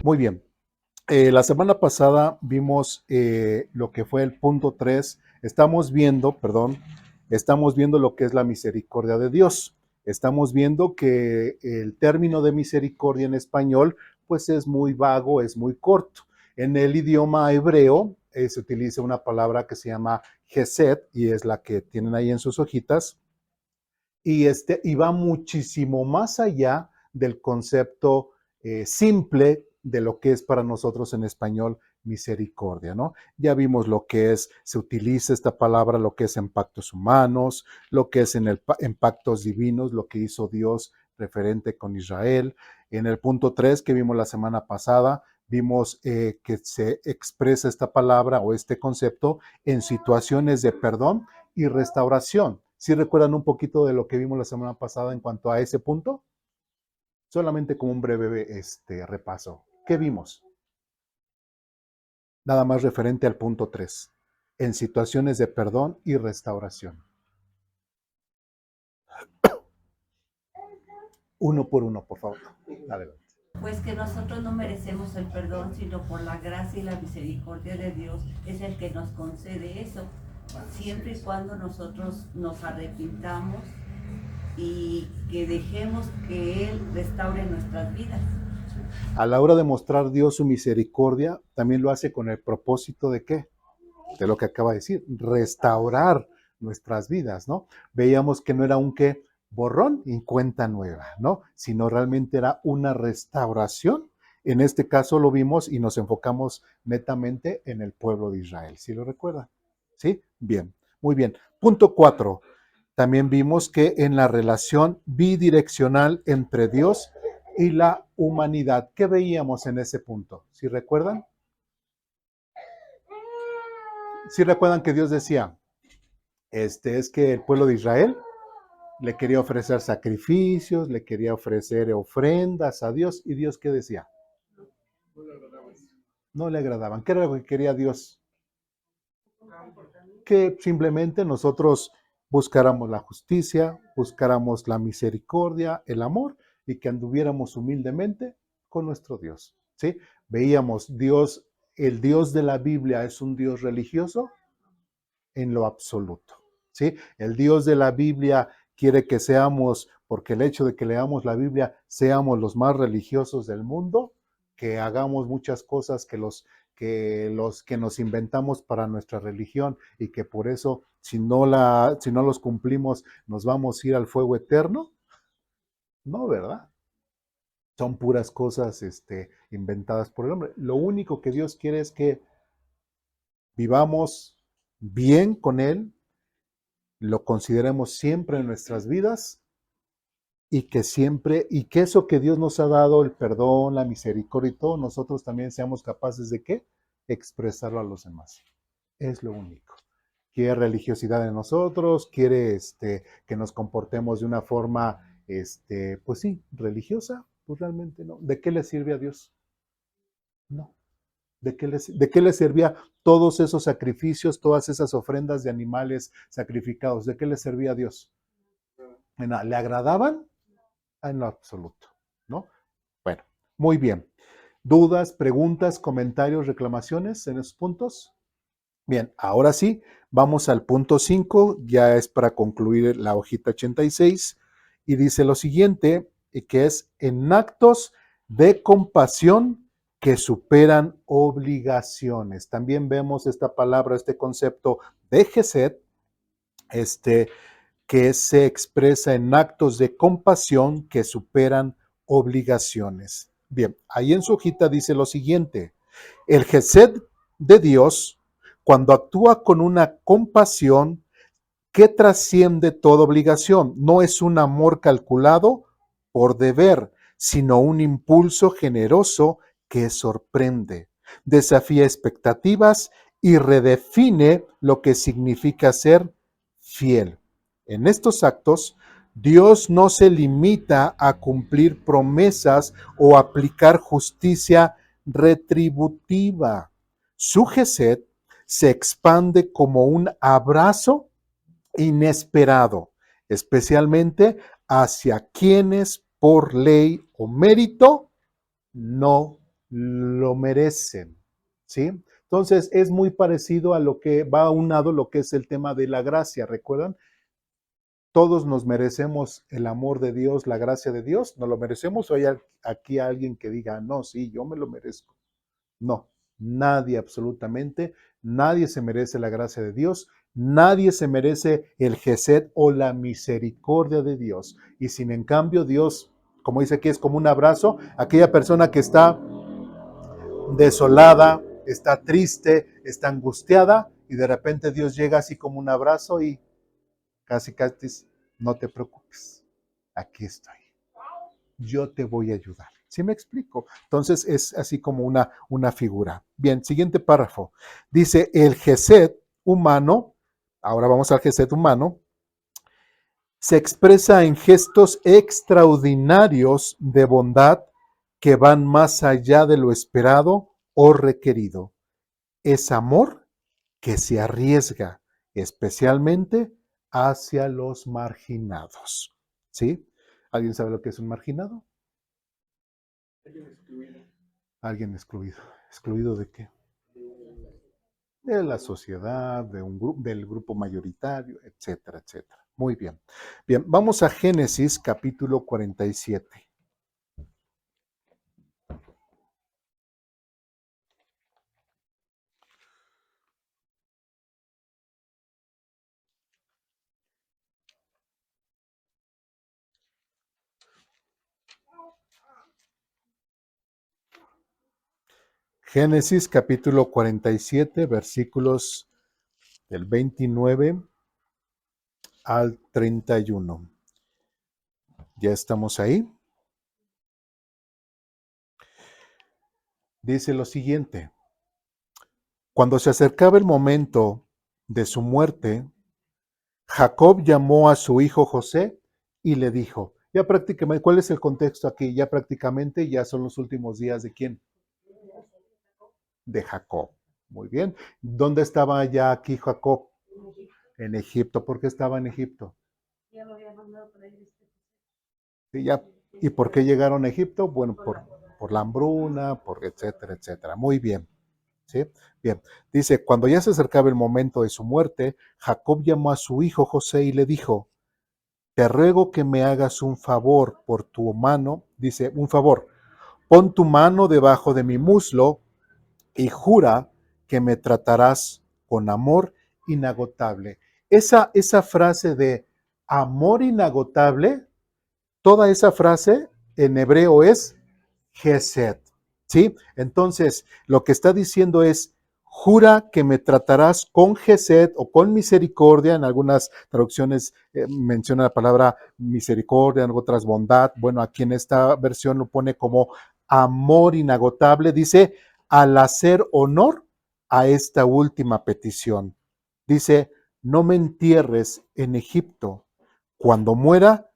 Muy bien. La semana pasada vimos lo que fue el punto 3. Estamos viendo lo que es la misericordia de Dios. Estamos viendo que el término de misericordia en español pues es muy vago, es muy corto. En el idioma hebreo se utiliza una palabra que se llama Gesed y es la que tienen ahí en sus hojitas y va muchísimo más allá del concepto simple de lo que es para nosotros en español misericordia, ¿no? Ya vimos lo que es, se utiliza esta palabra, lo que es en pactos humanos, lo que es en pactos divinos, lo que hizo Dios referente con Israel. En el punto 3 que vimos la semana pasada, vimos que se expresa esta palabra o este concepto en situaciones de perdón y restauración. ¿Sí recuerdan un poquito de lo que vimos la semana pasada en cuanto a ese punto? Solamente como un breve repaso. ¿Qué vimos? Nada más referente al punto 3, en situaciones de perdón y restauración. Uno por uno, por favor. Adelante. Pues que nosotros no merecemos el perdón, sino por la gracia y la misericordia de Dios es el que nos concede eso, siempre y cuando nosotros nos arrepintamos y que dejemos que Él restaure nuestras vidas. A la hora de mostrar Dios su misericordia, también lo hace con el propósito de ¿qué? De lo que acaba de decir, restaurar nuestras vidas, ¿no? Veíamos que no era un qué borrón y cuenta nueva, ¿no? Sino realmente era una restauración. En este caso lo vimos y nos enfocamos netamente en el pueblo de Israel. ¿Sí lo recuerdan? ¿Sí? Bien, muy bien. Punto 4. También vimos que en la relación bidireccional entre Dios y la humanidad, ¿qué veíamos en ese punto? ¿Sí recuerdan? ¿Sí recuerdan que Dios decía, es que el pueblo de Israel le quería ofrecer sacrificios, le quería ofrecer ofrendas a Dios, y Dios qué decía? No le agradaban. ¿Qué era lo que quería Dios? Que simplemente nosotros buscáramos la justicia, buscáramos la misericordia, el amor, y que anduviéramos humildemente con nuestro Dios. ¿Sí? Veíamos Dios, el Dios de la Biblia es un Dios religioso en lo absoluto. ¿Sí? El Dios de la Biblia quiere que seamos, porque el hecho de que leamos la Biblia, seamos los más religiosos del mundo, que hagamos muchas cosas que nos inventamos para nuestra religión y que por eso, si no los cumplimos, nos vamos a ir al fuego eterno. No, ¿verdad? Son puras cosas inventadas por el hombre. Lo único que Dios quiere es que vivamos bien con Él, lo consideremos siempre en nuestras vidas y que eso que Dios nos ha dado, el perdón, la misericordia y todo, nosotros también seamos capaces de ¿qué? Expresarlo a los demás. Es lo único. Quiere religiosidad en nosotros, quiere que nos comportemos de una forma, pues sí, religiosa, pues realmente no. ¿De qué le sirve a Dios? No. De qué le servía todos esos sacrificios, todas esas ofrendas de animales sacrificados? ¿De qué le servía a Dios? ¿Le agradaban? En lo absoluto, ¿no? Bueno, muy bien. ¿Dudas, preguntas, comentarios, reclamaciones en esos puntos? Bien, ahora sí, vamos al punto 5, ya es para concluir la hojita 86, y dice lo siguiente, que es en actos de compasión que superan obligaciones. También vemos esta palabra, este concepto de Gesed, que se expresa en actos de compasión que superan obligaciones. Bien, ahí en su hojita dice lo siguiente, el Gesed de Dios, cuando actúa con una compasión que trasciende toda obligación, no es un amor calculado por deber, sino un impulso generoso que sorprende, desafía expectativas y redefine lo que significa ser fiel. En estos actos, Dios no se limita a cumplir promesas o aplicar justicia retributiva. Su gesed se expande como un abrazo inesperado, especialmente hacia quienes por ley o mérito no lo merecen, ¿sí? Entonces es muy parecido a lo que va aunado lo que es el tema de la gracia, ¿recuerdan? Todos nos merecemos el amor de Dios, la gracia de Dios, ¿nos lo merecemos o hay aquí alguien que diga, no, sí, yo me lo merezco? No, nadie absolutamente, nadie se merece la gracia de Dios, nadie se merece el gesed o la misericordia de Dios. Y sin en cambio Dios, como dice aquí, es como un abrazo, aquella persona que está desolada, está triste, está angustiada y de repente Dios llega así como un abrazo y casi no te preocupes, aquí estoy, yo te voy a ayudar. ¿Sí me explico? Entonces es así como una figura. Bien, siguiente párrafo. Dice, el gesed humano, ahora vamos al gesed humano, se expresa en gestos extraordinarios de bondad que van más allá de lo esperado o requerido. Es amor que se arriesga, especialmente hacia los marginados. ¿Sí? ¿Alguien sabe lo que es un marginado? Alguien excluido. ¿Excluido de qué? De la sociedad, del grupo mayoritario, etcétera, etcétera. Muy bien. Bien, vamos a Génesis capítulo 47. Génesis capítulo 47, versículos del 29 al 31. ¿Ya estamos ahí? Dice lo siguiente. Cuando se acercaba el momento de su muerte, Jacob llamó a su hijo José y le dijo, ya prácticamente, ¿cuál es el contexto aquí? Ya prácticamente ya son los últimos días ¿de quién? De Jacob. Muy bien. ¿Dónde estaba ya aquí Jacob? En Egipto. ¿Por qué estaba en Egipto? Ya lo había mandado para ir. Sí, ya. ¿Y por qué llegaron a Egipto? Bueno, por la hambruna, por etcétera, etcétera. Muy bien. ¿Sí? Bien. Dice, cuando ya se acercaba el momento de su muerte, Jacob llamó a su hijo José y le dijo, te ruego que me hagas un favor por tu mano. Dice, un favor, pon tu mano debajo de mi muslo y jura que me tratarás con amor inagotable. Esa frase de amor inagotable, toda esa frase en hebreo es gesed, ¿sí? Entonces, lo que está diciendo es, jura que me tratarás con gesed o con misericordia. En algunas traducciones menciona la palabra misericordia, en otras bondad. Bueno, aquí en esta versión lo pone como amor inagotable. Dice, al hacer honor a esta última petición. Dice, no me entierres en Egipto. Cuando muera,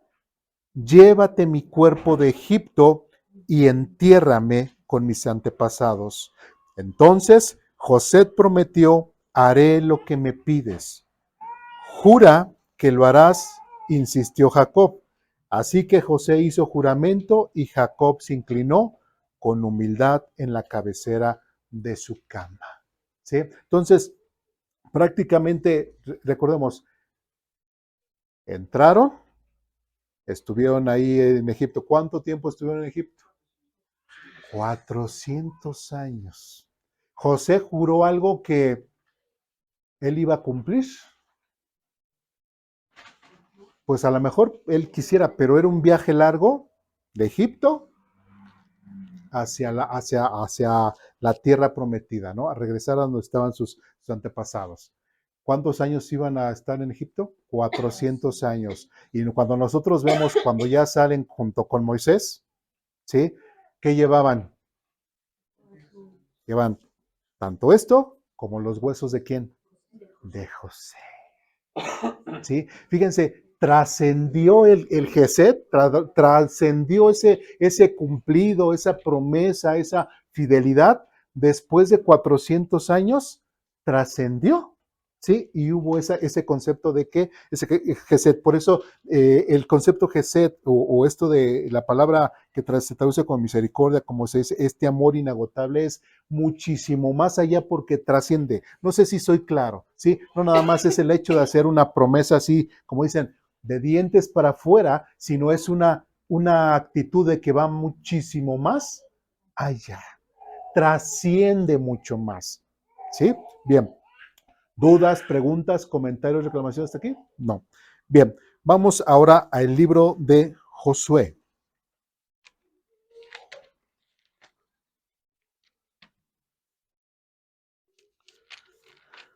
llévate mi cuerpo de Egipto y entiérrame con mis antepasados. Entonces José prometió, haré lo que me pides. Jura que lo harás, insistió Jacob. Así que José hizo juramento y Jacob se inclinó con humildad en la cabecera de su cama. ¿Sí? Entonces, prácticamente, recordemos, entraron, estuvieron ahí en Egipto. ¿Cuánto tiempo estuvieron en Egipto? 400 años. José juró algo que él iba a cumplir. Pues a lo mejor él quisiera, pero era un viaje largo de Egipto hacia la tierra prometida, ¿no? A regresar a donde estaban sus antepasados. ¿Cuántos años iban a estar en Egipto? 400 años. Y cuando nosotros vemos, cuando ya salen junto con Moisés, ¿sí? ¿Qué llevaban? Llevan tanto esto como los huesos de quién? De José. ¿Sí? Fíjense, trascendió el Gesed, trascendió ese cumplido, esa promesa, esa fidelidad, después de 400 años, trascendió ¿sí? Y hubo ese concepto de que, Gesed, por eso el concepto Gesed o esto de la palabra que se traduce con misericordia, como se dice, este amor inagotable es muchísimo más allá porque trasciende. No sé si soy claro, ¿sí? No nada más es el hecho de hacer una promesa así, como dicen, de dientes para afuera, sino es una actitud de que va muchísimo más allá, trasciende mucho más, ¿sí? Bien. ¿Dudas, preguntas, comentarios, reclamaciones hasta aquí? No. Bien, vamos ahora al libro de Josué.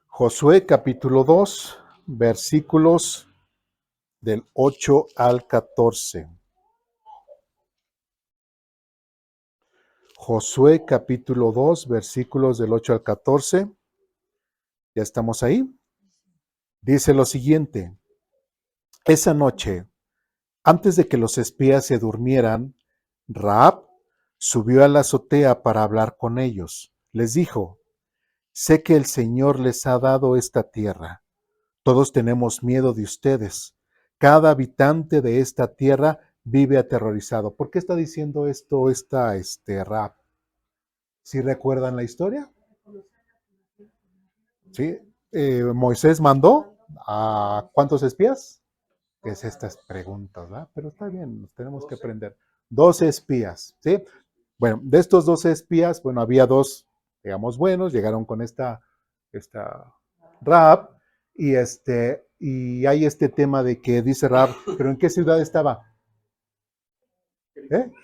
Josué capítulo 2, versículos del 8 al 14. Josué capítulo 2, versículos del 8 al 14. ¿Ya estamos ahí? Dice lo siguiente. Esa noche, antes de que los espías se durmieran, Rahab subió a la azotea para hablar con ellos. Les dijo, sé que el Señor les ha dado esta tierra. Todos tenemos miedo de ustedes. Cada habitante de esta tierra vive aterrorizado. ¿Por qué está diciendo esto Rahab? ¿Sí recuerdan la historia? ¿Sí? Moisés mandó a ¿cuántos espías? Es estas preguntas, ¿verdad? Pero está bien, nos tenemos que aprender. 12 espías, ¿sí? Bueno, de estos 12 espías, bueno, había dos, digamos, buenos, llegaron con esta Rahab, y hay este tema de que dice Rahab, ¿pero en qué ciudad estaba?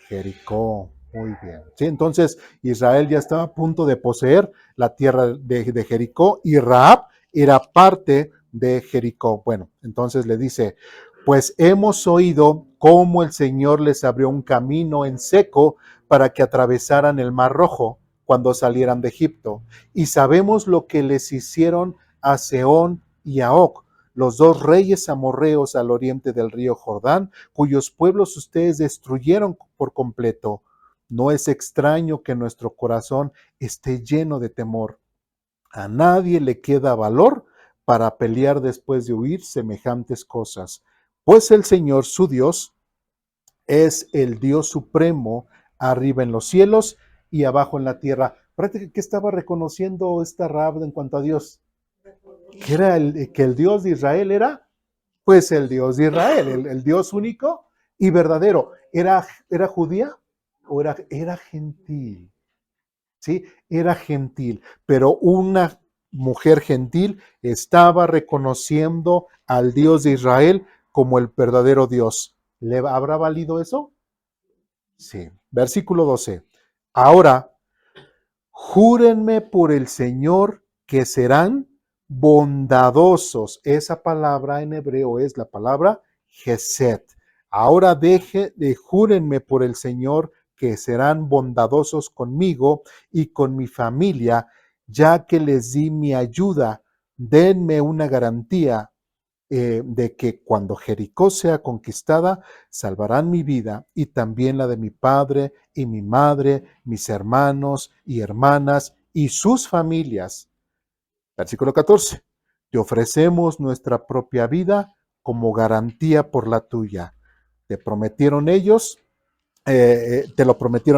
Jericó, muy bien. Sí, entonces Israel ya estaba a punto de poseer la tierra de Jericó y Rahab era parte de Jericó. Bueno, entonces le dice, pues hemos oído cómo el Señor les abrió un camino en seco para que atravesaran el Mar Rojo cuando salieran de Egipto. Y sabemos lo que les hicieron a Sehón y a Og, los dos reyes amorreos al oriente del río Jordán, cuyos pueblos ustedes destruyeron por completo. No es extraño que nuestro corazón esté lleno de temor. A nadie le queda valor para pelear después de oír semejantes cosas, pues el Señor su Dios es el Dios supremo arriba en los cielos y abajo en la tierra. Prácticamente, ¿qué estaba reconociendo esta Rahab en cuanto a Dios? Que el Dios de Israel era pues el Dios de Israel, el Dios único y verdadero. ¿Era judía o era gentil? ¿Sí? Era gentil, pero una mujer gentil estaba reconociendo al Dios de Israel como el verdadero Dios. ¿Le habrá valido eso? Sí. Versículo 12. Ahora, júrenme por el Señor que serán bondadosos. Esa palabra en hebreo es la palabra Gesed. Ahora júrenme por el Señor que serán bondadosos conmigo y con mi familia, ya que les di mi ayuda. Denme una garantía de que cuando Jericó sea conquistada, salvarán mi vida y también la de mi padre y mi madre, mis hermanos y hermanas y sus familias. Versículo 14. Te ofrecemos nuestra propia vida como garantía por la tuya. Te lo prometieron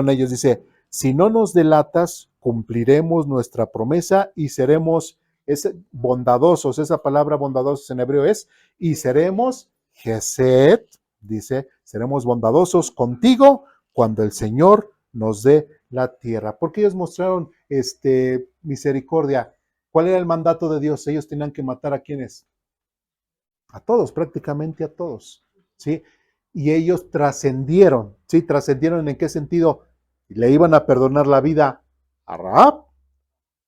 ellos, dice, si no nos delatas, cumpliremos nuestra promesa y seremos bondadosos. Esa palabra bondadosos en hebreo es, y seremos Gesed, dice, seremos bondadosos contigo cuando el Señor nos dé la tierra. Porque ellos mostraron misericordia. ¿Cuál era el mandato de Dios? Ellos tenían que matar a quienes? A todos, prácticamente a todos, ¿sí? Y ellos trascendieron, ¿sí? ¿Trascendieron en qué sentido? Le iban a perdonar la vida a Rahab,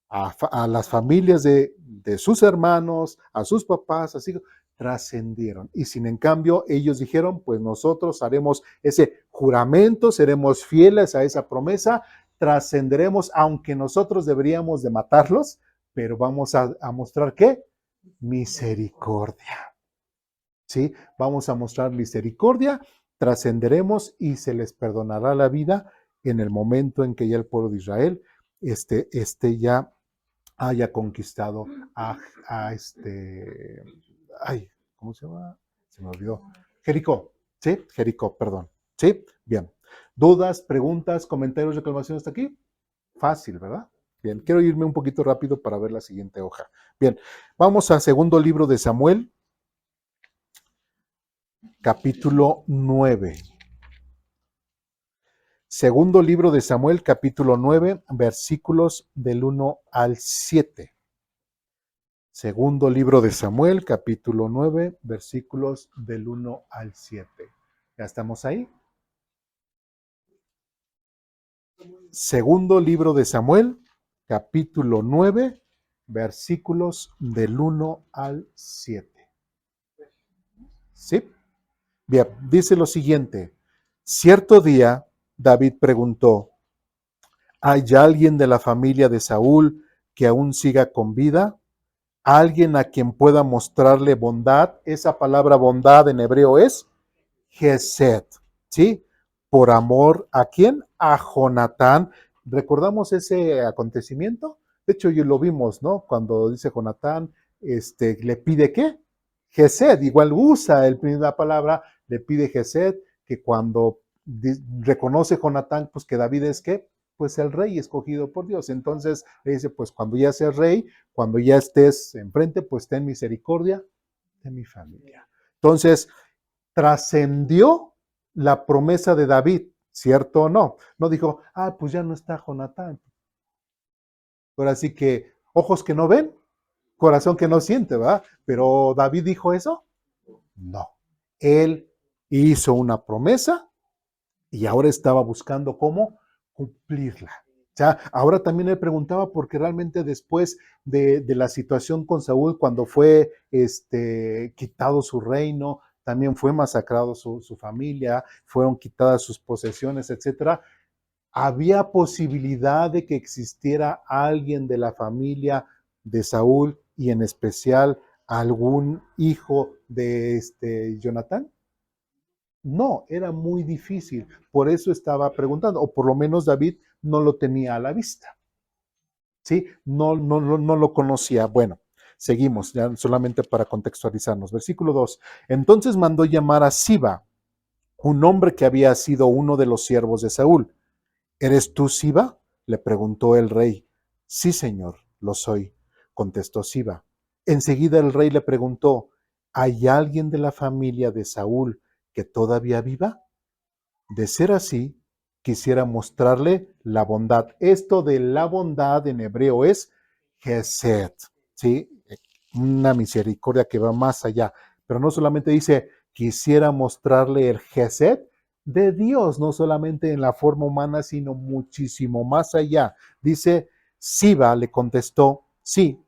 a las familias de sus hermanos, a sus papás, así trascendieron. Y sin en cambio, ellos dijeron, pues nosotros haremos ese juramento, seremos fieles a esa promesa, trascenderemos, aunque nosotros deberíamos de matarlos, pero vamos a mostrar ¿qué? Misericordia. ¿Sí? Vamos a mostrar misericordia, trascenderemos y se les perdonará la vida en el momento en que ya el pueblo de Israel esté ya haya conquistado a este, ay, ¿cómo se llama? Se me olvidó. Jericó, ¿sí? Jericó, perdón. ¿Sí? Bien. ¿Dudas, preguntas, comentarios, reclamaciones hasta aquí? Fácil, ¿verdad? Bien, quiero irme un poquito rápido para ver la siguiente hoja. Bien, vamos a segundo libro de Samuel, capítulo 9. Segundo libro de Samuel, capítulo 9, versículos del 1 al 7. Segundo libro de Samuel, capítulo 9, versículos del 1 al 7. ¿Ya estamos ahí? Segundo libro de Samuel, capítulo 9, versículos del 1 al 7. ¿Sí? Bien, dice lo siguiente. Cierto día, David preguntó, ¿hay alguien de la familia de Saúl que aún siga con vida? ¿Alguien a quien pueda mostrarle bondad? Esa palabra bondad en hebreo es Gesed, ¿sí? Por amor, ¿a quién? A Jonatán. ¿Recordamos ese acontecimiento? De hecho, ya lo vimos, ¿no? Cuando dice Jonatán, le pide ¿qué? Gesed, igual usa la palabra, le pide Gesed, que cuando reconoce Jonatán, pues que David es ¿qué? Pues el rey escogido por Dios. Entonces le dice, pues cuando ya seas rey, cuando ya estés enfrente, pues ten misericordia de mi familia. Entonces, trascendió la promesa de David, ¿cierto o no? No dijo, pues ya no está Jonatán. Ahora sí que ojos que no ven, corazón que no siente, ¿verdad? Pero David dijo eso. No. Él hizo una promesa y ahora estaba buscando cómo cumplirla. O sea, ahora también él preguntaba porque realmente después de la situación con Saúl, cuando fue quitado su reino, también fue masacrado su familia, fueron quitadas sus posesiones, etcétera. Había posibilidad de que existiera alguien de la familia de Saúl y en especial algún hijo de Jonatán. No, era muy difícil. Por eso estaba preguntando, o por lo menos David no lo tenía a la vista. ¿Sí? No lo conocía. Bueno, seguimos, ya solamente para contextualizarnos. Versículo 2. Entonces mandó llamar a Siba, un hombre que había sido uno de los siervos de Saúl. ¿Eres tú Siba? Le preguntó el rey. Sí, señor, lo soy, contestó Siba. Enseguida el rey le preguntó, ¿hay alguien de la familia de Saúl que todavía viva? De ser así, quisiera mostrarle la bondad. Esto de la bondad en hebreo es Gesed, ¿sí? Una misericordia que va más allá. Pero no solamente dice, quisiera mostrarle el Gesed de Dios, no solamente en la forma humana, sino muchísimo más allá. Dice, Siba le contestó, sí,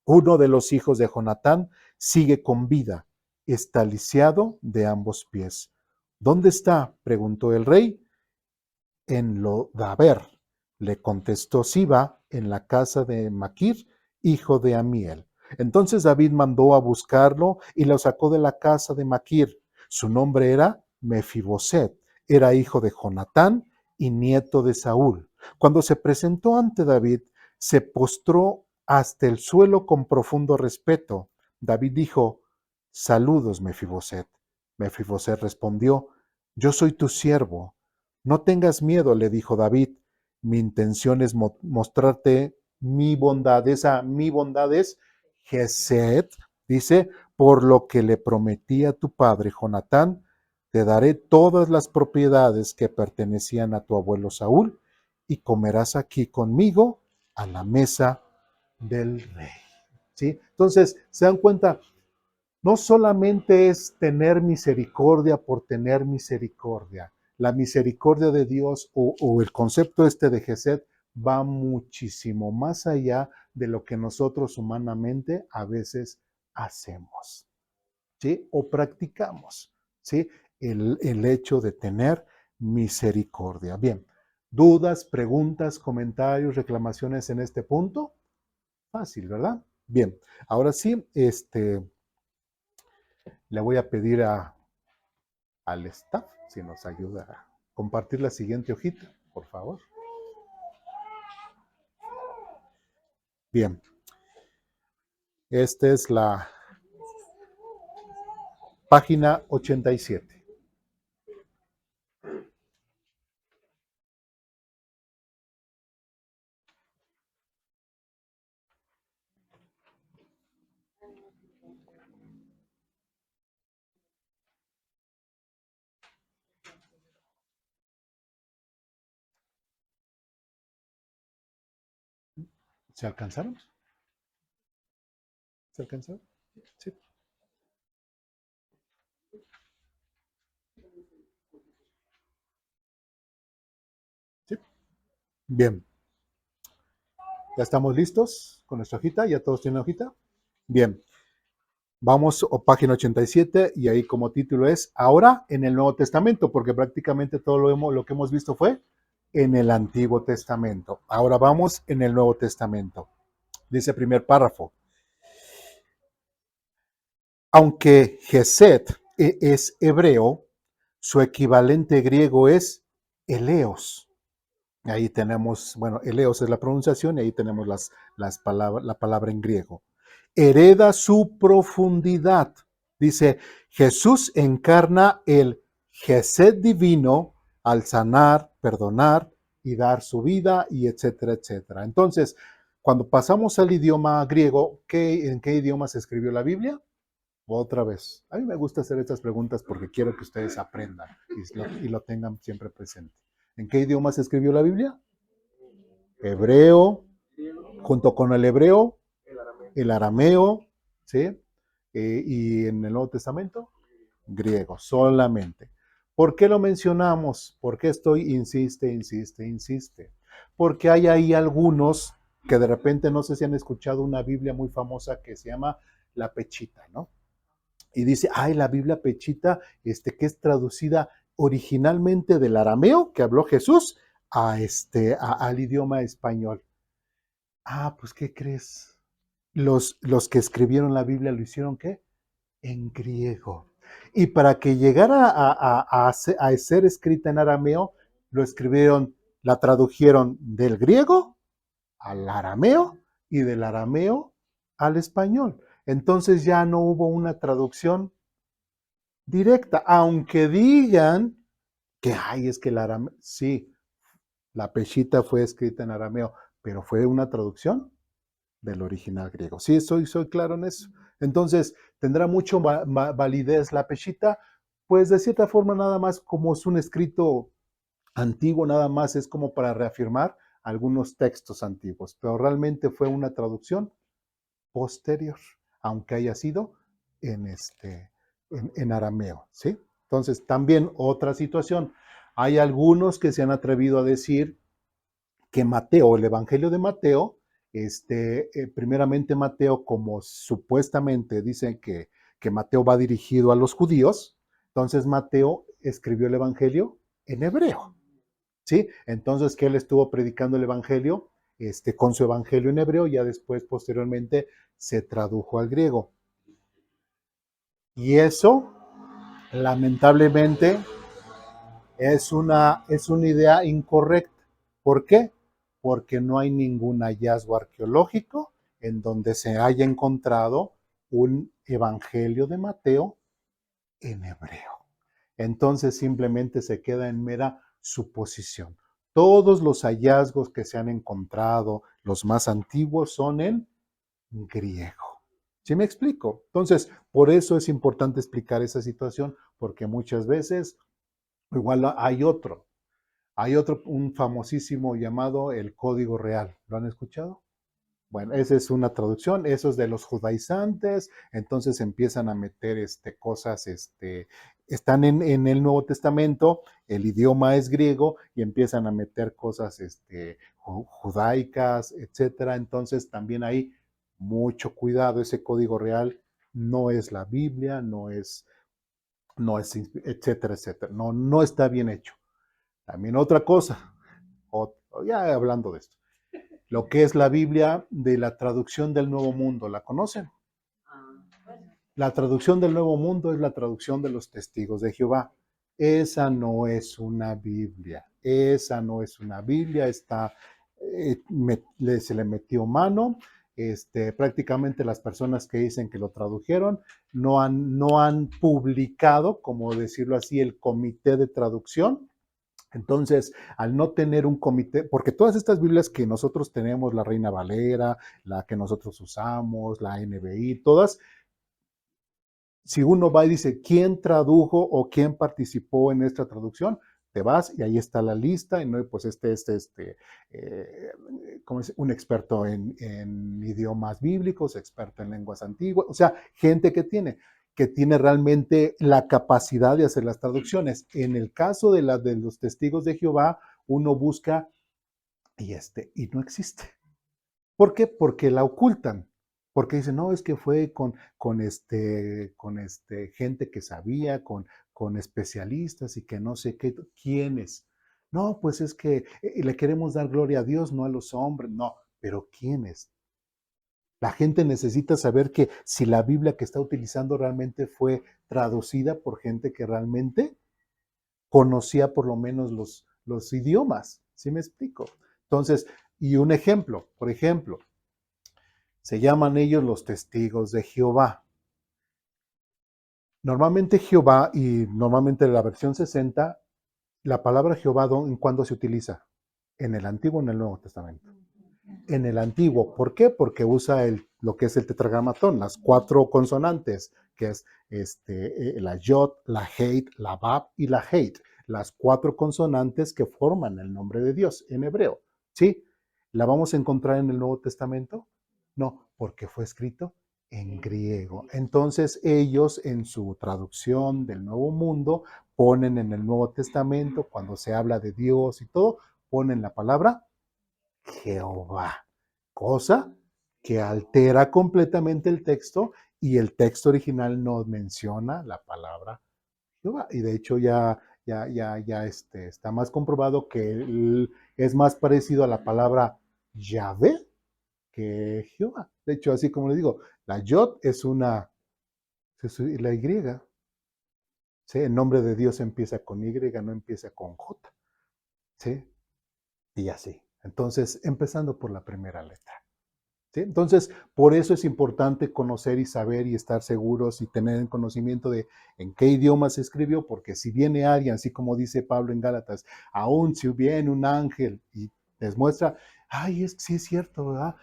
uno de los hijos de Jonatán sigue con vida, está lisiado de ambos pies. ¿Dónde está? Preguntó el rey. En Lodaber, le contestó Siba, en la casa de Maquir, hijo de Amiel. Entonces David mandó a buscarlo y lo sacó de la casa de Maquir. Su nombre era Mefiboset, era hijo de Jonatán y nieto de Saúl. Cuando se presentó ante David, se postró hasta el suelo con profundo respeto. David dijo, saludos, Mefiboset. Mefiboset respondió, yo soy tu siervo. No tengas miedo, le dijo David. Mi intención es mostrarte mi bondad. Esa mi bondad es Gesed, dice, por lo que le prometí a tu padre Jonatán, te daré todas las propiedades que pertenecían a tu abuelo Saúl y comerás aquí conmigo a la mesa del rey. ¿Sí? Entonces, se dan cuenta, no solamente es tener misericordia por tener misericordia. La misericordia de Dios o el concepto de Gesed va muchísimo más allá de lo que nosotros humanamente a veces hacemos, ¿sí? O practicamos, ¿sí? El hecho de tener misericordia. Bien, ¿dudas, preguntas, comentarios, reclamaciones en este punto? Fácil, ¿verdad? Bien, ahora sí, le voy a pedir al staff si nos ayuda a compartir la siguiente hojita, por favor. Bien. Esta es la página 87. ¿Se alcanzaron? ¿Se alcanzaron? Sí. Sí. Bien. ¿Ya estamos listos con nuestra hojita? ¿Ya todos tienen hojita? Bien. Vamos a página 87 y ahí como título es Ahora en el Nuevo Testamento, porque prácticamente todo lo que hemos visto fue en el Antiguo Testamento. Ahora vamos en el Nuevo Testamento. Dice primer párrafo. Aunque Gesed es hebreo, su equivalente griego es eleos. Ahí tenemos, bueno, eleos es la pronunciación y ahí tenemos la palabra en griego. Hereda su profundidad. Dice, Jesús encarna el Gesed divino al sanar, perdonar y dar su vida y etcétera, etcétera. Entonces, cuando pasamos al idioma griego, ¿en qué idioma se escribió la Biblia? Otra vez. A mí me gusta hacer estas preguntas porque quiero que ustedes aprendan y lo tengan siempre presente. ¿En qué idioma se escribió la Biblia? Hebreo, junto con el hebreo, el arameo, ¿sí? Y en el Nuevo Testamento, griego, solamente. ¿Por qué lo mencionamos? ¿Por qué insiste? Porque hay ahí algunos que de repente no sé si han escuchado una Biblia muy famosa que se llama La Pechita, ¿no? Y dice, ay, la Biblia Pechita, que es traducida originalmente del arameo que habló Jesús al idioma español. Ah, pues, ¿qué crees? Los que escribieron la Biblia lo hicieron, ¿qué? En griego. Y para que llegara a ser escrita en arameo, la tradujeron del griego al arameo y del arameo al español. Entonces ya no hubo una traducción directa, aunque digan que, ay, es que el arameo, sí, la Peshita fue escrita en arameo, pero fue una traducción del original griego. Sí, soy claro en eso. Entonces, ¿tendrá mucho validez la Peshita? Pues de cierta forma nada más como es un escrito antiguo, nada más es como para reafirmar algunos textos antiguos, pero realmente fue una traducción posterior, aunque haya sido en, en arameo, ¿sí? Entonces, también otra situación. Hay algunos que se han atrevido a decir que Mateo, el Evangelio de Mateo, primeramente Mateo, como supuestamente dicen que Mateo va dirigido a los judíos, entonces Mateo escribió el Evangelio en hebreo, ¿sí? Entonces que él estuvo predicando el Evangelio con su Evangelio en hebreo, ya después, posteriormente, se tradujo al griego. Y eso, lamentablemente, es una idea incorrecta. ¿Por qué? Porque no hay ningún hallazgo arqueológico en donde se haya encontrado un Evangelio de Mateo en hebreo. Entonces simplemente se queda en mera suposición. Todos los hallazgos que se han encontrado, los más antiguos, son en griego. ¿Sí me explico? Entonces, por eso es importante explicar esa situación, porque muchas veces, igual hay otro, un famosísimo llamado el Código Real. ¿Lo han escuchado? Bueno, esa es una traducción, eso es de los judaizantes, entonces empiezan a meter cosas, están en el Nuevo Testamento, el idioma es griego y empiezan a meter cosas judaicas, etcétera. Entonces también hay mucho cuidado, ese código real no es la Biblia, etcétera, etcétera. No, no está bien hecho. También otra cosa, ya hablando de esto, lo que es la Biblia de la traducción del Nuevo Mundo, ¿la conocen? La traducción del Nuevo Mundo es la traducción de los testigos de Jehová. Esa no es una Biblia, esa no es una Biblia, se le metió mano, prácticamente las personas que dicen que lo tradujeron no han publicado, como decirlo así, el comité de traducción. Entonces, al no tener un comité, porque todas estas Biblias que nosotros tenemos, la Reina Valera, la que nosotros usamos, la NBI, todas, si uno va y dice quién tradujo o quién participó en esta traducción, te vas y ahí está la lista, y no, pues eh, ¿cómo es? Un experto en idiomas bíblicos, experto en lenguas antiguas, o sea, gente que tiene realmente la capacidad de hacer las traducciones. En el caso de los testigos de Jehová, uno busca y no existe. ¿Por qué? Porque la ocultan. Porque dicen, no, es que fue con gente que sabía, con especialistas y que no sé qué, quiénes. No, pues es que le queremos dar gloria a Dios, no a los hombres. No, pero ¿quiénes? La gente necesita saber que si la Biblia que está utilizando realmente fue traducida por gente que realmente conocía por lo menos los idiomas. ¿Sí me explico? Entonces, y un ejemplo, por ejemplo, se llaman ellos los testigos de Jehová. Normalmente Jehová, y normalmente la versión 60, la palabra Jehová, ¿en cuándo se utiliza? ¿En el Antiguo o en el Nuevo Testamento? En el Antiguo. ¿Por qué? Porque usa lo que es el tetragramatón, las 4 consonantes, que es la Yod, la Heit, la Bab y la Heit. Las 4 consonantes que forman el nombre de Dios en hebreo. ¿Sí? ¿La vamos a encontrar en el Nuevo Testamento? No, porque fue escrito en griego. Entonces ellos en su traducción del Nuevo Mundo ponen en el Nuevo Testamento, cuando se habla de Dios y todo, ponen la palabra Jehová, cosa que altera completamente el texto, y el texto original no menciona la palabra Jehová. Y de hecho ya está más comprobado que es más parecido a la palabra Yahvé que Jehová. De hecho, así como le digo, la Yod es la Y. ¿Sí? El nombre de Dios empieza con Y, no empieza con J. ¿Sí? Y así. Entonces, empezando por la primera letra. ¿Sí? Entonces, por eso es importante conocer y saber y estar seguros y tener conocimiento de en qué idioma se escribió, porque si viene alguien, así como dice Pablo en Gálatas, aún si viene un ángel y les muestra, ay, sí es cierto, ¿verdad?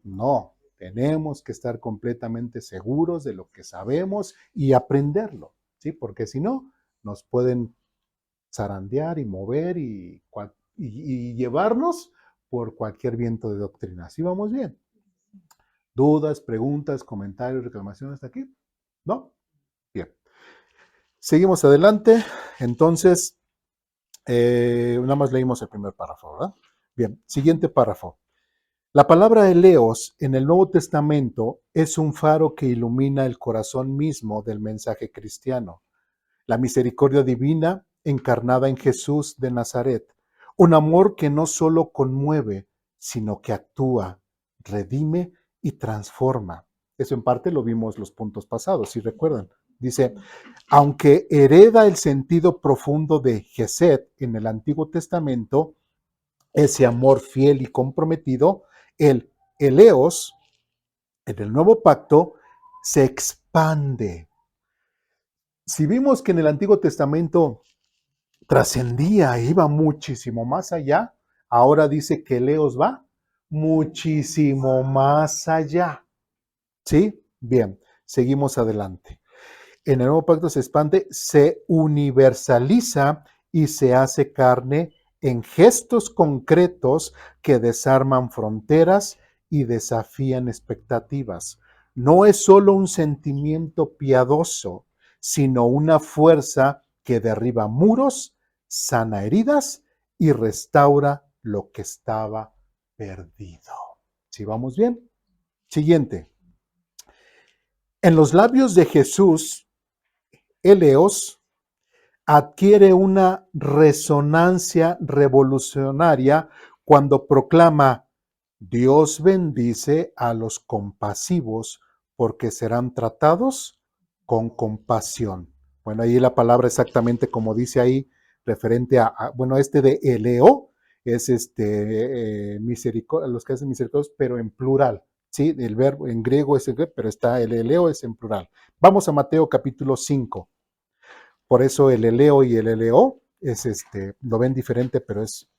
No, tenemos que estar completamente seguros de lo que sabemos y aprenderlo, ¿sí? Porque si no, nos pueden zarandear y mover y llevarnos por cualquier viento de doctrina. ¿Sí vamos bien? ¿Dudas, preguntas, comentarios, reclamaciones hasta aquí? ¿No? Bien. Seguimos adelante. Entonces, nada más leímos el primer párrafo, ¿verdad? Bien, siguiente párrafo. La palabra eleos en el Nuevo Testamento es un faro que ilumina el corazón mismo del mensaje cristiano. La misericordia divina encarnada en Jesús de Nazaret. Un amor que no solo conmueve, sino que actúa, redime y transforma. Eso en parte lo vimos los puntos pasados, si recuerdan. Dice, aunque hereda el sentido profundo de Gesed en el Antiguo Testamento, ese amor fiel y comprometido, el eleos en el Nuevo Pacto se expande. Si vimos que en el Antiguo Testamento trascendía, iba muchísimo más allá, ahora dice que eleos va muchísimo más allá. ¿Sí? Bien, seguimos adelante. En el Nuevo Pacto se expande, se universaliza y se hace carne en gestos concretos que desarman fronteras y desafían expectativas. No es solo un sentimiento piadoso, sino una fuerza que derriba muros, sana heridas y restaura lo que estaba perdido. ¿Sí vamos bien? Siguiente. En los labios de Jesús, eleos adquiere una resonancia revolucionaria cuando proclama: Dios bendice a los compasivos porque serán tratados con compasión. Bueno, ahí la palabra exactamente como dice ahí, referente bueno, de eleo es misericordia, los que hacen misericordia, pero en plural, Sí, el verbo en griego es el griego, pero está el eleo es en plural. Vamos a Mateo capítulo 5. Por eso el eleo y el eleo es lo ven diferente, pero es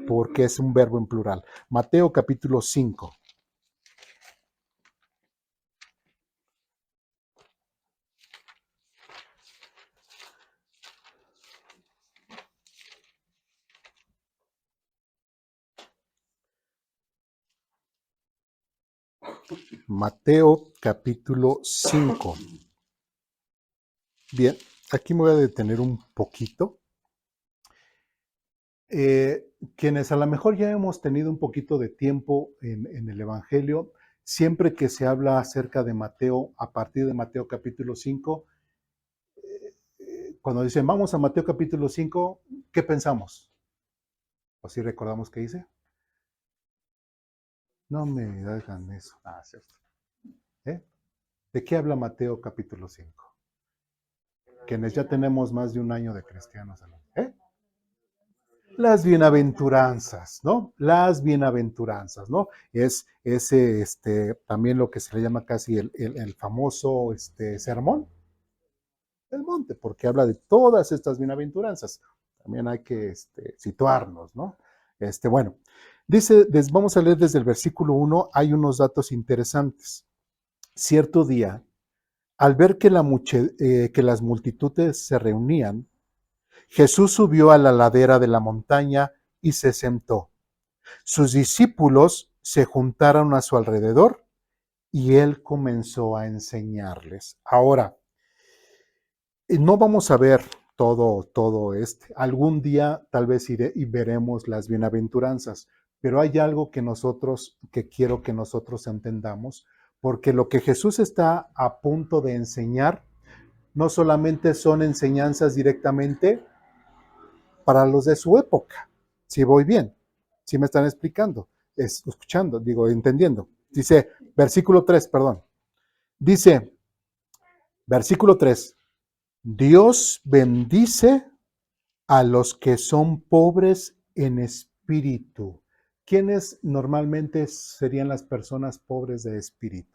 porque es un verbo en plural. Mateo capítulo 5. Mateo capítulo 5. Bien, aquí me voy a detener un poquito. Quienes a lo mejor ya hemos tenido un poquito de tiempo en el Evangelio, siempre que se habla acerca de Mateo, a partir de Mateo capítulo 5, cuando dicen vamos a Mateo capítulo 5, ¿qué pensamos? ¿O si recordamos qué dice? No me hagan eso. Ah, cierto. ¿Eh? ¿De qué habla Mateo capítulo 5? Quienes ya tenemos más de un año de cristianos. ¿Eh? Las bienaventuranzas, ¿no? Las bienaventuranzas, ¿no? Es ese, también lo que se le llama casi el famoso sermón del monte, porque habla de todas estas bienaventuranzas. También hay que situarnos, ¿no? Bueno, dice, vamos a leer desde el versículo 1, hay unos datos interesantes. Cierto día, al ver que las multitudes se reunían, Jesús subió a la ladera de la montaña y se sentó. Sus discípulos se juntaron a su alrededor y él comenzó a enseñarles. Ahora, no vamos a ver todo algún día tal vez iré y veremos las bienaventuranzas, pero hay algo que quiero que nosotros entendamos, porque lo que Jesús está a punto de enseñar no solamente son enseñanzas directamente para los de su época. Si voy bien, si me están explicando, escuchando, digo, entendiendo. Dice, versículo 3, perdón. Dice, versículo 3, Dios bendice a los que son pobres en espíritu. ¿Quiénes normalmente serían las personas pobres de espíritu?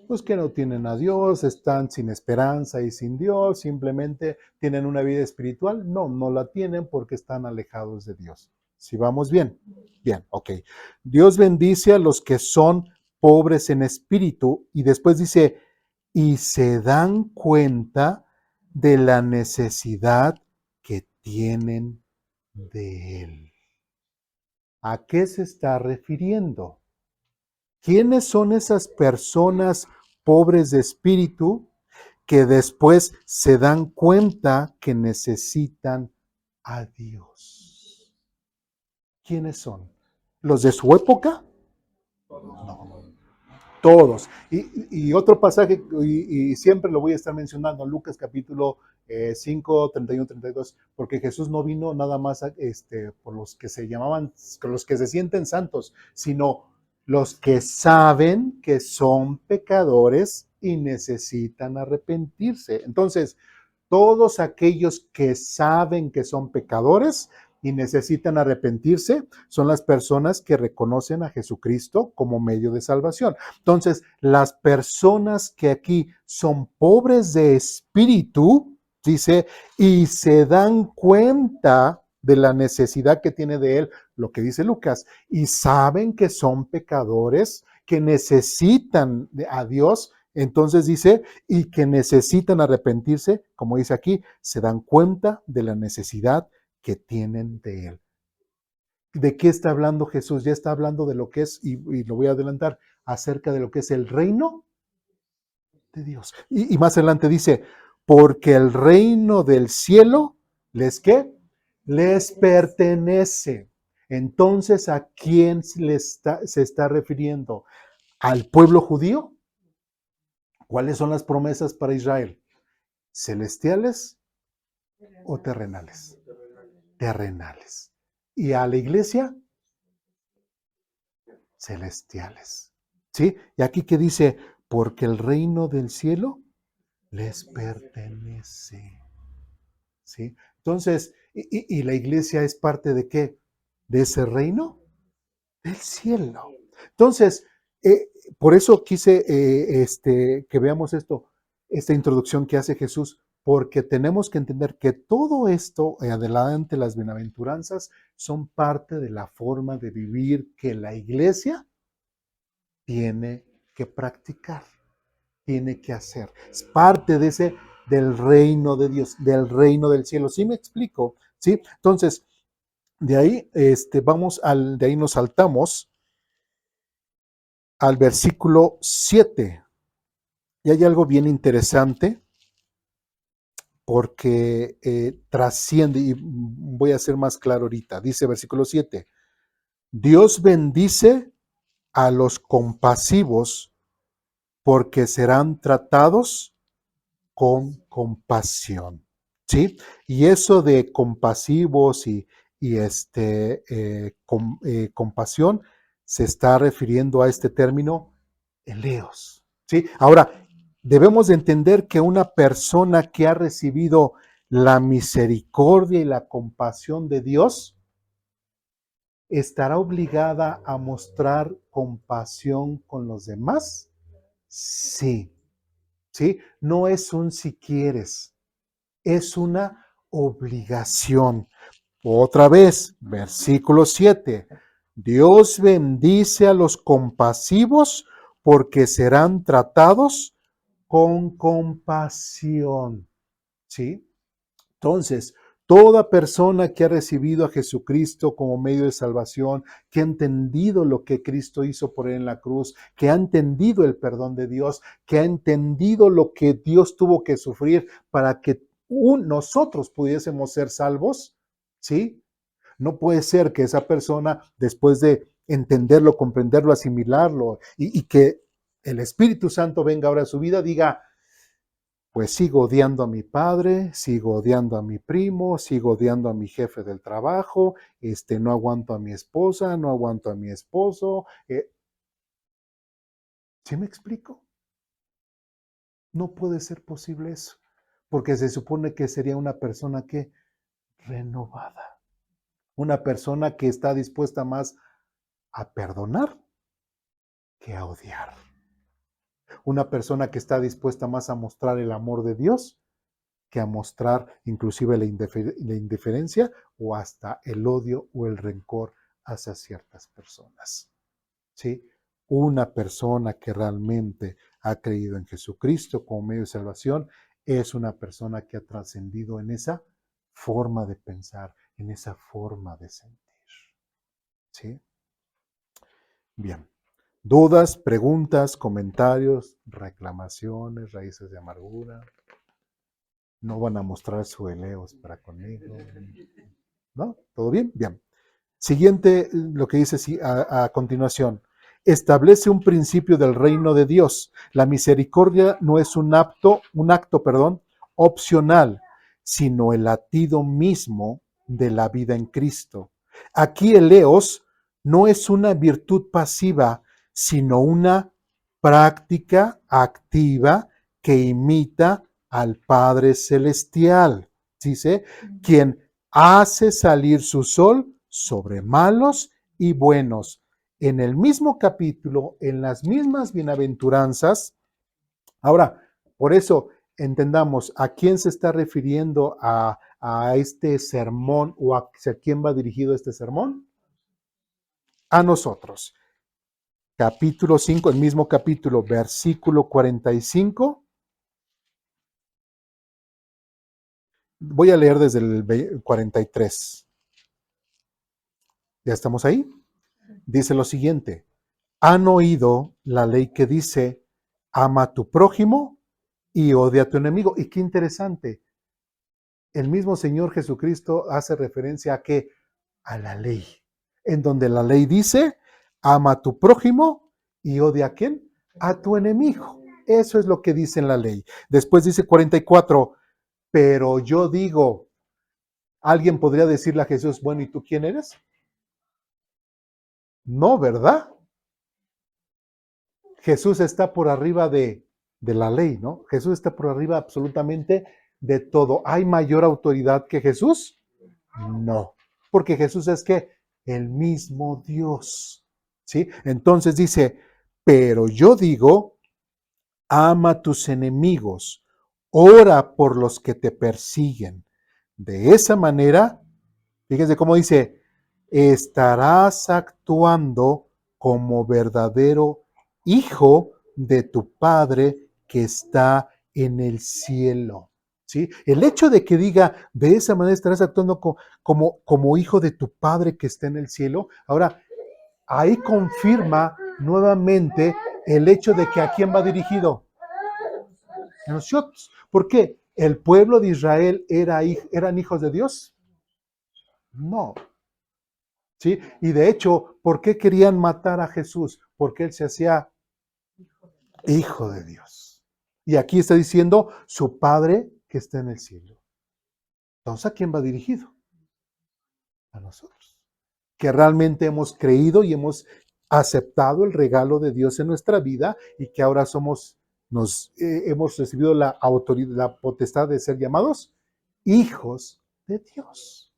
Pues que no tienen a Dios, están sin esperanza y sin Dios, simplemente tienen una vida espiritual. No, no la tienen porque están alejados de Dios. ¿Si vamos bien? Bien, ok. Dios bendice a los que son pobres en espíritu y después dice, y se dan cuenta de la necesidad que tienen de Él. ¿A qué se está refiriendo? ¿Quiénes son esas personas pobres de espíritu que después se dan cuenta que necesitan a Dios? ¿Quiénes son? ¿Los de su época? No, todos. Y otro pasaje, y siempre lo voy a estar mencionando, Lucas capítulo 5, 31, 32, porque Jesús no vino nada más por los que se llamaban, los que se sienten santos, sino los que saben que son pecadores y necesitan arrepentirse. Entonces, todos aquellos que saben que son pecadores y necesitan arrepentirse son las personas que reconocen a Jesucristo como medio de salvación. Entonces, las personas que aquí son pobres de espíritu, dice, y se dan cuenta de la necesidad que tiene de él, lo que dice Lucas, y saben que son pecadores, que necesitan a Dios, entonces dice, y que necesitan arrepentirse, como dice aquí, se dan cuenta de la necesidad que tienen de Él. ¿De qué está hablando Jesús? Ya está hablando de lo que es, y lo voy a adelantar, acerca de lo que es el reino de Dios. Y más adelante dice, porque el reino del cielo, ¿les qué? Les pertenece. Entonces, ¿a quién se está refiriendo? ¿Al pueblo judío? ¿Cuáles son las promesas para Israel? ¿Celestiales o terrenales? Terrenales. ¿Y a la iglesia? Celestiales. ¿Sí? Y aquí que dice, porque el reino del cielo les pertenece. ¿Sí? Entonces, ¿y la iglesia es parte de qué? ¿De ese reino? del cielo. Entonces, por eso quise que veamos esta introducción que hace Jesús, porque tenemos que entender que todo esto, adelante las bienaventuranzas, son parte de la forma de vivir que la iglesia tiene que practicar, tiene que hacer. Es parte de del reino de Dios, del reino del cielo. ¿Sí me explico? ¿Sí? Entonces, de ahí, de ahí nos saltamos al versículo 7. Y hay algo bien interesante porque trasciende, y voy a ser más claro ahorita. Dice versículo 7, Dios bendice a los compasivos porque serán tratados con compasión. ¿Sí? Y eso de compasivos compasión se está refiriendo a este término eleos. ¿Sí? Ahora, debemos de entender que una persona que ha recibido la misericordia y la compasión de Dios estará obligada a mostrar compasión con los demás. Sí, ¿sí? No es un si quieres, es una obligación. Otra vez, versículo 7. Dios bendice a los compasivos porque serán tratados con compasión. ¿Sí? Entonces, toda persona que ha recibido a Jesucristo como medio de salvación, que ha entendido lo que Cristo hizo por él en la cruz, que ha entendido el perdón de Dios, que ha entendido lo que Dios tuvo que sufrir para que nosotros pudiésemos ser salvos, ¿sí? No puede ser que esa persona, después de entenderlo, comprenderlo, asimilarlo y que el Espíritu Santo venga ahora a su vida, diga, pues sigo odiando a mi padre, sigo odiando a mi primo, sigo odiando a mi jefe del trabajo, no aguanto a mi esposa, no aguanto a mi esposo. ¿Sí me explico? No puede ser posible eso, porque se supone que sería una persona que renovada, una persona que está dispuesta más a perdonar que a odiar, una persona que está dispuesta más a mostrar el amor de Dios que a mostrar inclusive la indiferencia o hasta el odio o el rencor hacia ciertas personas. ¿Sí? Una persona que realmente ha creído en Jesucristo como medio de salvación es una persona que ha trascendido en esa forma de pensar, en esa forma de sentir. ¿Sí? Bien. ¿Dudas, preguntas, comentarios, reclamaciones, raíces de amargura? No van a mostrar su eleos para conmigo. ¿No? ¿Todo bien? Bien. Siguiente, lo que dice a continuación. Establece un principio del reino de Dios. La misericordia no es un acto, opcional, sino el latido mismo de la vida en Cristo. Aquí el eleos no es una virtud pasiva, sino una práctica activa que imita al Padre Celestial. Dice, quien hace salir su sol sobre malos y buenos. En el mismo capítulo, en las mismas bienaventuranzas. Ahora, por eso entendamos a quién se está refiriendo a este sermón o hacia quién va dirigido este sermón. A nosotros. Capítulo 5, el mismo capítulo, versículo 45. Voy a leer desde el 43. ¿Ya estamos ahí? Dice lo siguiente. Han oído la ley que dice, ama a tu prójimo y odia a tu enemigo. Y qué interesante. El mismo Señor Jesucristo hace referencia a qué? A la ley. En donde la ley dice, ama a tu prójimo y odia a quién? A tu enemigo. Eso es lo que dice en la ley. Después dice 44, pero yo digo, ¿alguien podría decirle a Jesús, bueno, ¿y tú quién eres? No, ¿verdad? Jesús está por arriba de la ley, ¿no? Jesús está por arriba absolutamente de todo. ¿Hay mayor autoridad que Jesús? No, porque Jesús es que el mismo Dios. ¿Sí? Entonces dice, pero yo digo, ama a tus enemigos, ora por los que te persiguen. De esa manera, fíjense cómo dice, estarás actuando como verdadero hijo de tu Padre que está en el cielo. ¿Sí? El hecho de que diga, de esa manera estarás actuando como hijo de tu Padre que está en el cielo, ahora ahí confirma nuevamente el hecho de que a quién va dirigido. A nosotros. ¿Por qué? ¿El pueblo de Israel eran hijos de Dios? No. ¿Sí? Y de hecho, ¿por qué querían matar a Jesús? Porque él se hacía hijo de Dios. Y aquí está diciendo su Padre que está en el cielo. Entonces, ¿a quién va dirigido? A nosotros. Que realmente hemos creído y hemos aceptado el regalo de Dios en nuestra vida y que ahora hemos recibido la autoridad, la potestad de ser llamados hijos de Dios.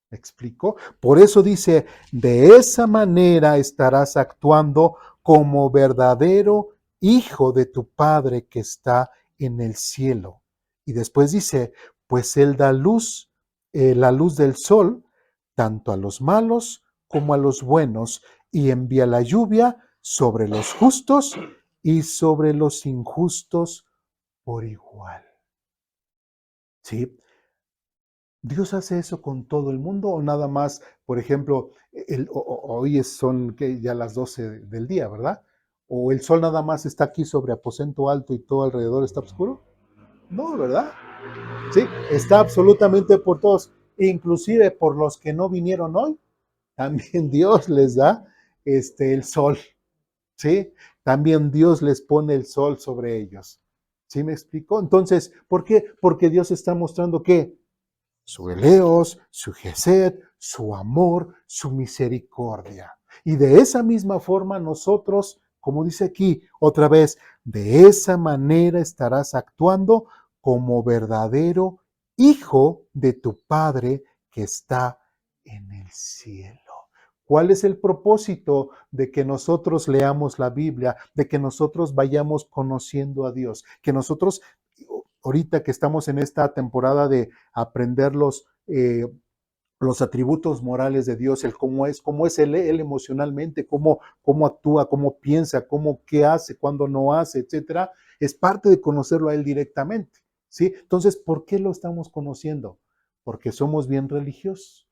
¿Me explico? Por eso dice, de esa manera estarás actuando como verdadero hijo de tu Padre que está en el cielo. Y después dice, pues Él da luz, la luz del sol, tanto a los malos como a los buenos, y envía la lluvia sobre los justos y sobre los injustos por igual. ¿Sí? ¿Dios hace eso con todo el mundo o nada más, por ejemplo, hoy son que ya las 12 del día, ¿verdad? ¿O el sol nada más está aquí sobre aposento alto y todo alrededor está oscuro? No, ¿verdad? Sí, está absolutamente por todos, inclusive por los que no vinieron hoy, también Dios les da el sol, ¿sí? También Dios les pone el sol sobre ellos. ¿Sí me explico? Entonces, ¿por qué? Porque Dios está mostrando que su eleos, su gesed, su amor, su misericordia. Y de esa misma forma nosotros, como dice aquí otra vez, de esa manera estarás actuando como verdadero hijo de tu Padre que está en el cielo. ¿Cuál es el propósito de que nosotros leamos la Biblia, de que nosotros vayamos conociendo a Dios? Que nosotros, ahorita que estamos en esta temporada de aprender los atributos morales de Dios, el cómo es él emocionalmente, cómo actúa, cómo piensa, qué hace, cuándo no hace, etcétera, es parte de conocerlo a él directamente. ¿Sí? Entonces, ¿por qué lo estamos conociendo? Porque somos bien religiosos.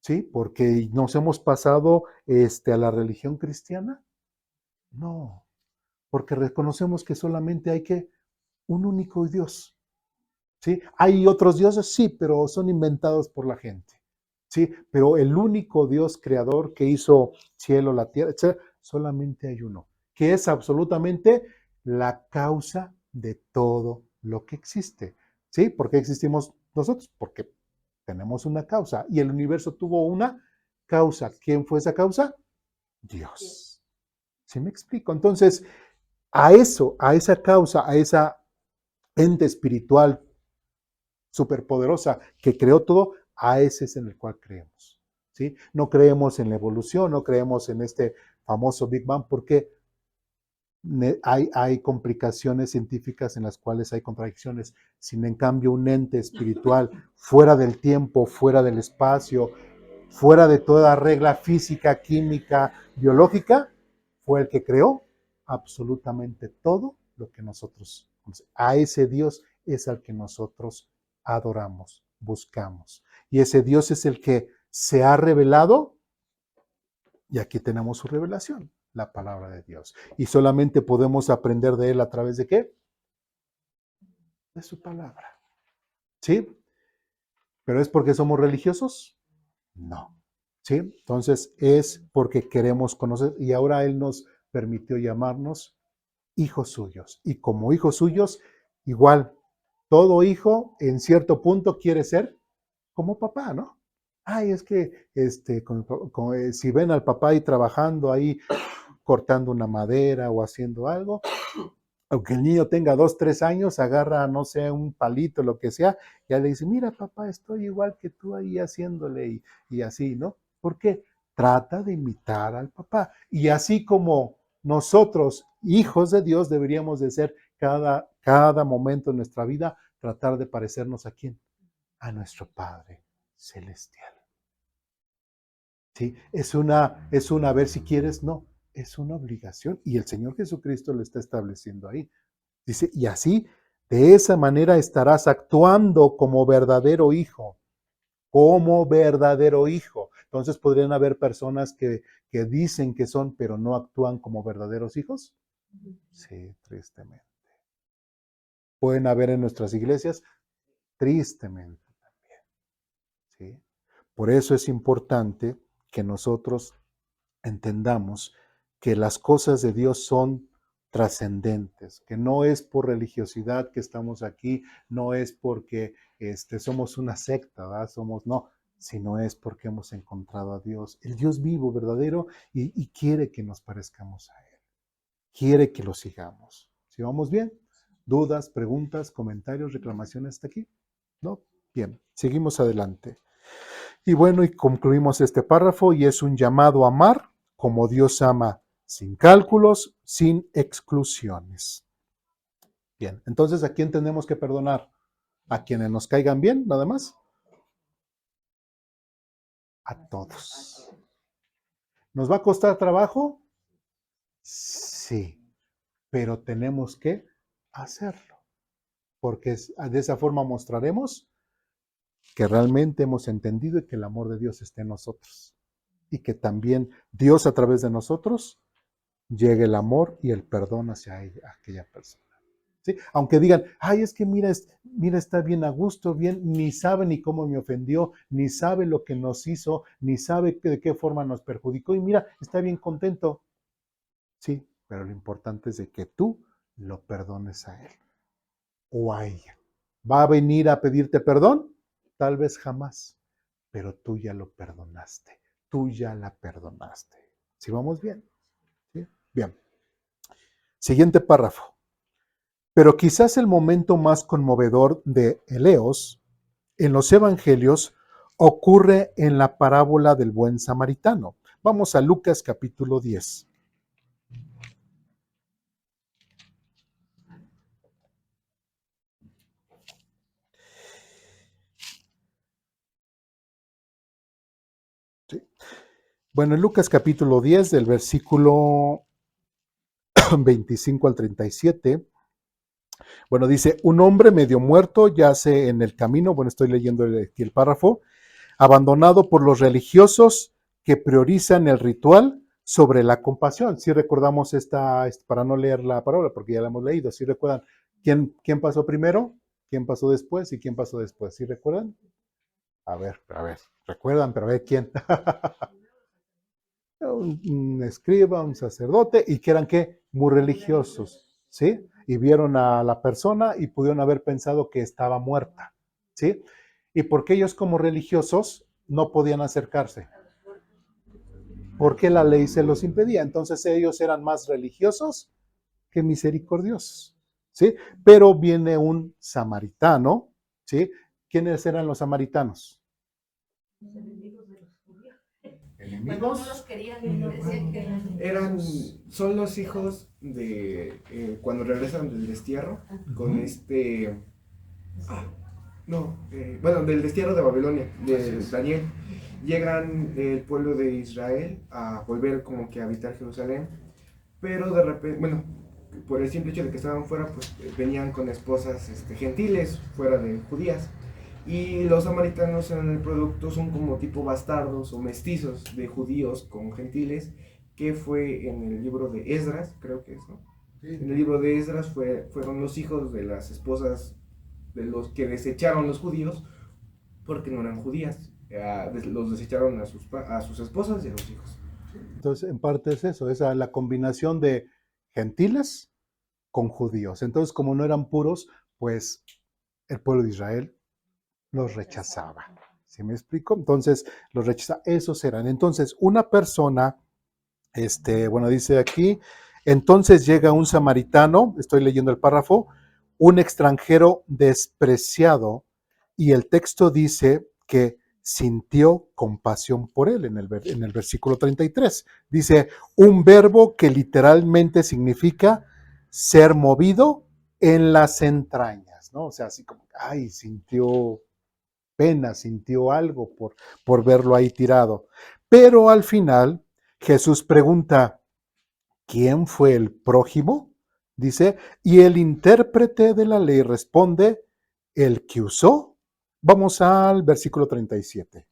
¿Sí? Porque nos hemos pasado a la religión cristiana. No, porque reconocemos que solamente hay un único Dios. ¿Sí? ¿Hay otros dioses? Sí, pero son inventados por la gente. ¿Sí? Pero el único Dios creador que hizo cielo, la tierra, etc., solamente hay uno, que es absolutamente la causa de todo lo que existe. ¿Sí? ¿Por qué existimos nosotros? Porque tenemos una causa y el universo tuvo una causa. ¿Quién fue esa causa? Dios. ¿Sí me explico? Entonces, a esa causa, a esa ente espiritual superpoderosa que creó todo, a ese es en el cual creemos. ¿Sí? No creemos en la evolución, no creemos en este famoso Big Bang porque hay complicaciones científicas en las cuales hay contradicciones. Sin en cambio, un ente espiritual fuera del tiempo, fuera del espacio, fuera de toda regla física, química, biológica, fue el que creó absolutamente todo lo que nosotros conocemos. A ese Dios es al que nosotros adoramos, buscamos. Y ese Dios es el que se ha revelado y aquí tenemos su revelación, la palabra de Dios. Y solamente podemos aprender de él a través de ¿qué? De su palabra. ¿Sí? ¿Pero es porque somos religiosos? No. ¿Sí? Entonces es porque queremos conocer y ahora Él nos permitió llamarnos hijos suyos. Y como hijos suyos, igual, todo hijo en cierto punto quiere ser como papá, ¿no? Ay, es que si ven al papá ahí trabajando ahí, cortando una madera o haciendo algo, aunque el niño tenga 2, 3 años, agarra, no sé, un palito, lo que sea, y ya le dice, mira papá, estoy igual que tú ahí haciéndole y así, ¿no? ¿Por qué? Trata de imitar al papá. Y así como nosotros, hijos de Dios, deberíamos de ser cada momento de nuestra vida, tratar de parecernos ¿a quién? A nuestro Padre Celestial. ¿Sí? Es una, a ver si quieres, no, es una obligación. Y el Señor Jesucristo lo está estableciendo ahí. Dice, y así, de esa manera estarás actuando como verdadero hijo. Como verdadero hijo. Entonces podrían haber personas que dicen que son, pero no actúan como verdaderos hijos. Sí, tristemente. Pueden haber en nuestras iglesias, tristemente también. ¿Sí? Por eso es importante que nosotros entendamos que las cosas de Dios son trascendentes, que no es por religiosidad que estamos aquí, no es porque somos una secta, ¿verdad? No, sino es porque hemos encontrado a Dios, el Dios vivo, verdadero, y quiere que nos parezcamos a Él, quiere que lo sigamos. ¿Sí vamos bien? ¿Dudas, preguntas, comentarios, reclamaciones hasta aquí? ¿No? Bien, seguimos adelante. Y bueno, y concluimos este párrafo y es un llamado a amar como Dios ama, sin cálculos, sin exclusiones. Bien, entonces, ¿a quién tenemos que perdonar? ¿A quienes nos caigan bien, nada más? A todos. ¿Nos va a costar trabajo? Sí, pero tenemos que hacerlo, porque de esa forma mostraremos que realmente hemos entendido y que el amor de Dios está en nosotros. Y que también Dios a través de nosotros llegue el amor y el perdón hacia ella, aquella persona. ¿Sí? Aunque digan, ay, es que mira, está bien a gusto, bien, ni sabe ni cómo me ofendió, ni sabe lo que nos hizo, ni sabe de qué forma nos perjudicó, y mira, está bien contento. Sí, pero lo importante es de que tú lo perdones a él o a ella. ¿Va a venir a pedirte perdón? Tal vez jamás, pero tú ya lo perdonaste, tú ya la perdonaste. ¿Sí vamos bien? ¿Sí? Bien. Siguiente párrafo. Pero quizás el momento más conmovedor de Eleos en los evangelios ocurre en la parábola del buen samaritano. Vamos a Lucas capítulo 10. Sí. Bueno, en Lucas capítulo 10, del versículo 25 al 37, bueno, dice, un hombre medio muerto yace en el camino, bueno, estoy leyendo aquí el párrafo, abandonado por los religiosos que priorizan el ritual sobre la compasión. Si recordamos para no leer la parábola, porque ya la hemos leído, si recuerdan, ¿quién pasó primero? ¿Quién pasó después? ¿Y quién pasó después? ¿Sí recuerdan? A ver, recuerdan, pero a ver quién. un escriba, un sacerdote, y que eran ¿qué? Muy religiosos, ¿sí? Y vieron a la persona y pudieron haber pensado que estaba muerta, ¿sí? Y porque ellos como religiosos no podían acercarse, porque la ley se los impedía. Entonces ellos eran más religiosos que misericordiosos, ¿sí? Pero viene un samaritano, ¿sí? ¿Quiénes eran los samaritanos? Los enemigos de los judíos. Pues no los querían, decían que Son los hijos de cuando regresan del destierro con del destierro de Babilonia, de Daniel. Llegan el pueblo de Israel a volver como que a habitar Jerusalén, pero de repente, por el simple hecho de que estaban fuera, pues venían con esposas gentiles, fuera de judías. Y los samaritanos en el producto son como tipo bastardos o mestizos de judíos con gentiles, que fue en el libro de Esdras, creo que es, ¿no? Sí. En el libro de Esdras fueron los hijos de las esposas de los que desecharon los judíos porque no eran judías. Los desecharon a sus esposas y a sus hijos. Entonces, en parte es eso, es la combinación de gentiles con judíos. Entonces, como no eran puros, pues el pueblo de Israel los rechazaba. ¿Sí me explico? Entonces, los rechazaba. Esos eran. Entonces, una persona, dice aquí, entonces llega un samaritano, estoy leyendo el párrafo, un extranjero despreciado, y el texto dice que sintió compasión por él en el versículo 33. Dice, un verbo que literalmente significa ser movido en las entrañas, ¿no? O sea, así como, ay, sintió pena, sintió algo por verlo ahí tirado. Pero al final, Jesús pregunta, ¿quién fue el prójimo? Dice, y el intérprete de la ley responde, el que usó. Vamos al versículo 37.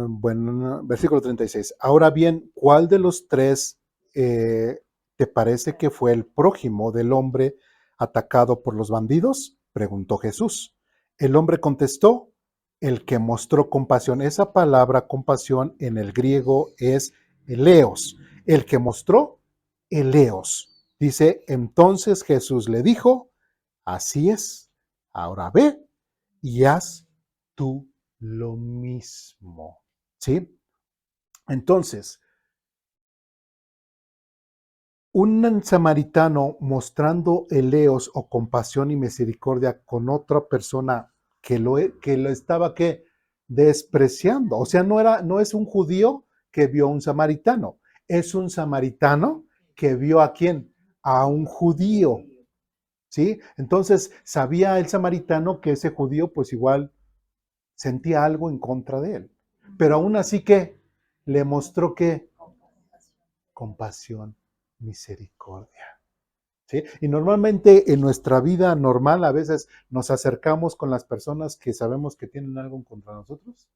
Bueno, versículo 36. Ahora bien, ¿cuál de los tres te parece que fue el prójimo del hombre atacado por los bandidos? Preguntó Jesús. El hombre contestó, el que mostró compasión. Esa palabra compasión en el griego es eleos. El que mostró, eleos. Dice, entonces Jesús le dijo, así es, ahora ve y haz tú lo mismo. ¿Sí? Entonces, un samaritano mostrando eleos o compasión y misericordia con otra persona que lo estaba ¿qué? Despreciando. O sea, no es un judío que vio a un samaritano, es un samaritano que vio a quién, a un judío. ¿Sí? Entonces, sabía el samaritano que ese judío pues igual sentía algo en contra de él. Pero aún así que le mostró que compasión, misericordia. ¿Sí? Y normalmente en nuestra vida normal a veces nos acercamos con las personas que sabemos que tienen algo en contra de nosotros.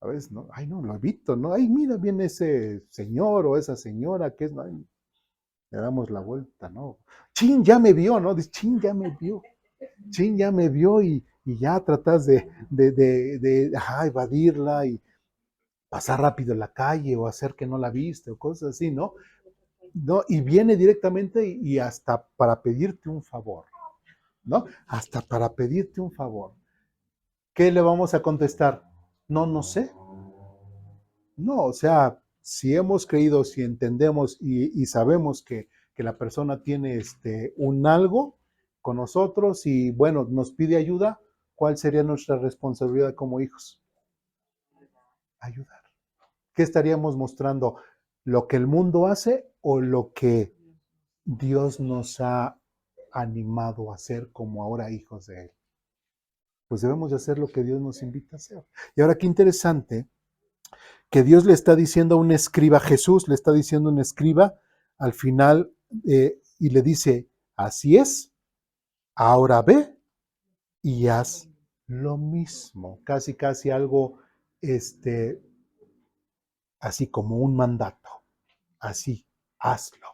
A veces, ¿no? Ay, no, lo evito, ¿no? Ay, mira, viene ese señor o esa señora que es, ¿no? Ay, le damos la vuelta, ¿no? Chin, ya me vio, ¿no? Dice, chin, ya me vio. Chin, ya me vio y ya tratas de evadirla y pasar rápido en la calle o hacer que no la viste o cosas así, ¿no? ¿No? Y viene directamente y hasta para pedirte un favor, ¿no? Hasta para pedirte un favor. ¿Qué le vamos a contestar? No, no sé. No, o sea, si hemos creído, si entendemos y sabemos que la persona tiene un algo con nosotros y bueno, nos pide ayuda, ¿cuál sería nuestra responsabilidad como hijos? Ayudar. ¿Qué estaríamos mostrando? ¿Lo que el mundo hace o lo que Dios nos ha animado a hacer como ahora hijos de Él? Pues debemos de hacer lo que Dios nos invita a hacer. Y ahora qué interesante que Dios le está diciendo a un escriba, Jesús le está diciendo a un escriba al final y le dice, así es, ahora ve y haz lo mismo. Casi, casi algo, así como un mandato. Así, hazlo.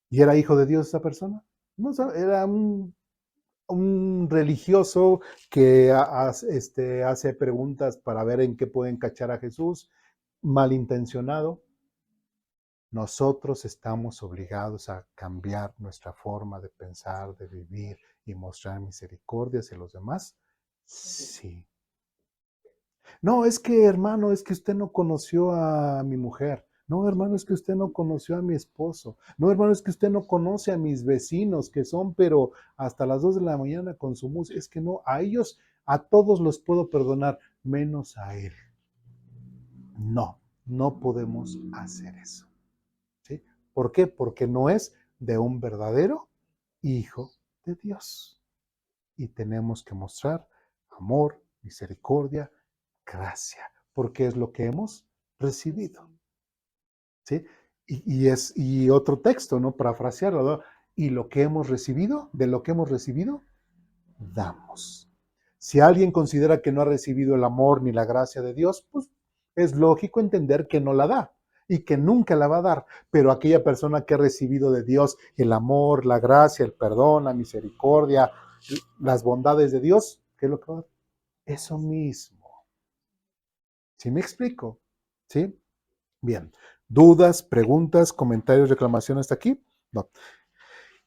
¿Y era hijo de Dios esa persona? No, era un religioso que hace preguntas para ver en qué pueden cachar a Jesús, malintencionado. Nosotros estamos obligados a cambiar nuestra forma de pensar, de vivir y mostrar misericordia hacia los demás. Sí. No, es que hermano, es que usted no conoció a mi mujer. No, hermano, es que usted no conoció a mi esposo. No, hermano, es que usted no conoce a mis vecinos que son, pero hasta las 2 de la mañana con su música. Es que no, a ellos, a todos los puedo perdonar, menos a él. No, no podemos hacer eso. ¿Sí? ¿Por qué? Porque no es de un verdadero hijo de Dios. Y tenemos que mostrar amor, misericordia, gracia, porque es lo que hemos recibido. ¿Sí? Y otro texto, ¿no? Parafrasearlo, ¿no? Y lo que hemos recibido, de lo que hemos recibido, damos. Si alguien considera que no ha recibido el amor ni la gracia de Dios, pues es lógico entender que no la da y que nunca la va a dar. Pero aquella persona que ha recibido de Dios el amor, la gracia, el perdón, la misericordia, las bondades de Dios, ¿qué es lo que va a dar? Eso mismo. ¿Sí me explico? ¿Sí? Bien. ¿Dudas, preguntas, comentarios, reclamaciones hasta aquí? No.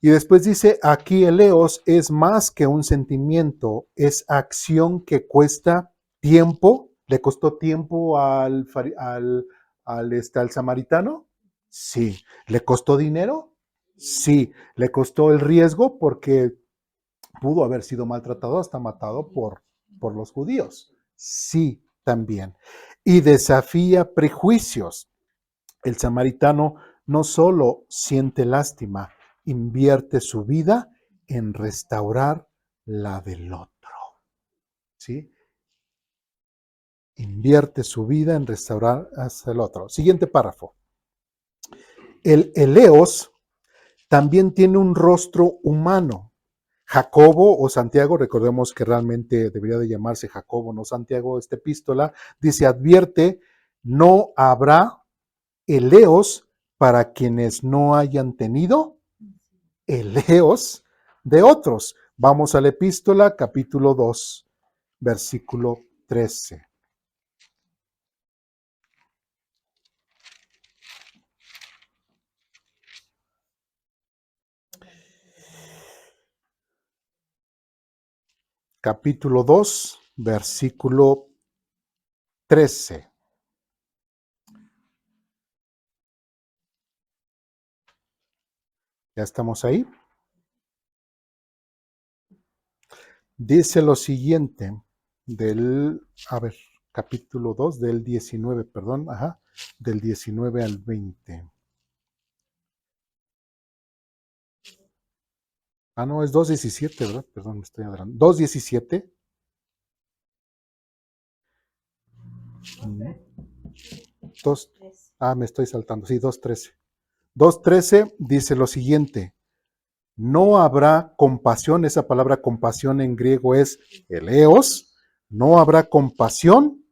Y después dice, aquí el eos es más que un sentimiento, es acción que cuesta tiempo. ¿Le costó tiempo al samaritano? Sí. ¿Le costó dinero? Sí. ¿Le costó el riesgo? Porque pudo haber sido maltratado hasta matado por los judíos. Sí, también. Y desafía prejuicios. El samaritano no solo siente lástima, invierte su vida en restaurar la del otro. ¿Sí? Invierte su vida en restaurar hacia el otro. Siguiente párrafo. El eleos también tiene un rostro humano. Jacobo o Santiago, recordemos que realmente debería de llamarse Jacobo, no Santiago, esta epístola, dice, advierte, no habrá eleos para quienes no hayan tenido eleos de otros. Vamos a la epístola, capítulo 2, versículo 13. Capítulo 2, versículo 13. ¿Ya estamos ahí? Dice lo siguiente capítulo 2 del 19, perdón, del 19 al 20. No, es 2:17, ¿verdad? Perdón, me estoy adelantando. 2:17. Me estoy saltando, sí, 2:13. 2:13 dice lo siguiente, no habrá compasión, esa palabra compasión en griego es eleos, no habrá compasión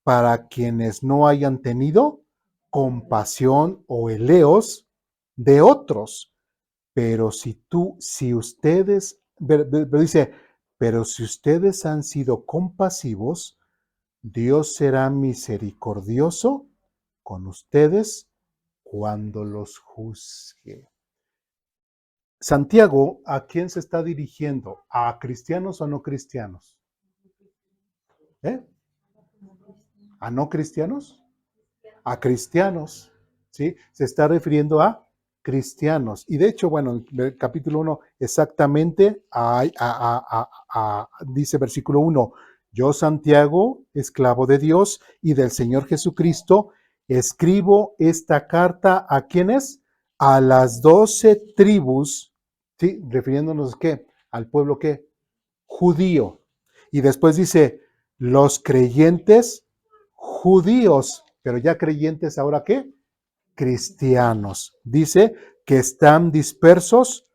para quienes no hayan tenido compasión o eleos de otros. Pero dice, pero si ustedes han sido compasivos, Dios será misericordioso con ustedes cuando los juzgue. Santiago, ¿a quién se está dirigiendo? ¿A cristianos o no cristianos? ¿A no cristianos? A cristianos, ¿sí? Se está refiriendo a cristianos. Y de hecho, bueno, en el capítulo 1 exactamente dice versículo 1, yo Santiago, esclavo de Dios y del Señor Jesucristo, escribo esta carta ¿a quiénes? A las 12 tribus, ¿sí? Refiriéndonos ¿qué? Al pueblo ¿qué? Judío. Y después dice, los creyentes judíos, pero ya creyentes ahora ¿qué? Cristianos. Dice que están dispersos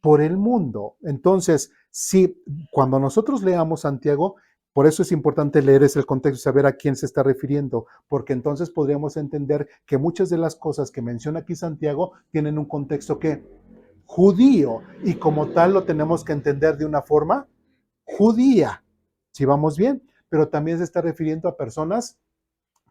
por el mundo. Entonces, sí, cuando nosotros leamos Santiago, por eso es importante leer ese contexto y saber a quién se está refiriendo, porque entonces podríamos entender que muchas de las cosas que menciona aquí Santiago tienen un contexto que judío, y como tal lo tenemos que entender de una forma judía, si vamos bien, pero también se está refiriendo a personas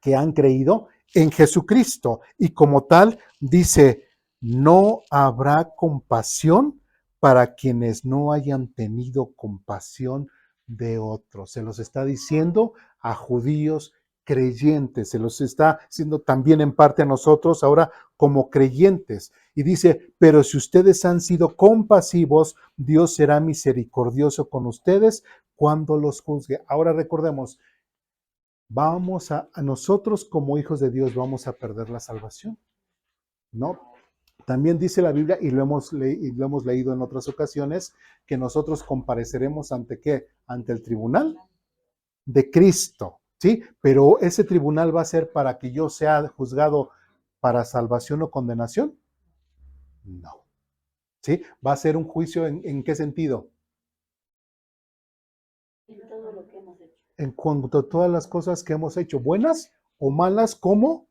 que han creído en Jesucristo y como tal dice, no habrá compasión para quienes no hayan tenido compasión de otros. Se los está diciendo a judíos creyentes, se los está diciendo también en parte a nosotros ahora como creyentes. Y dice, pero si ustedes han sido compasivos, Dios será misericordioso con ustedes cuando los juzgue. Ahora recordemos, nosotros como hijos de Dios vamos a perder la salvación, ¿no? También dice la Biblia, y lo hemos leído en otras ocasiones, que nosotros compareceremos ante ¿qué? Ante el tribunal de Cristo, ¿sí? Pero ese tribunal va a ser para que yo sea juzgado para salvación o condenación. No, ¿sí? Va a ser un juicio ¿en qué sentido? En todo lo que hemos hecho. En cuanto a todas las cosas que hemos hecho, buenas o malas, como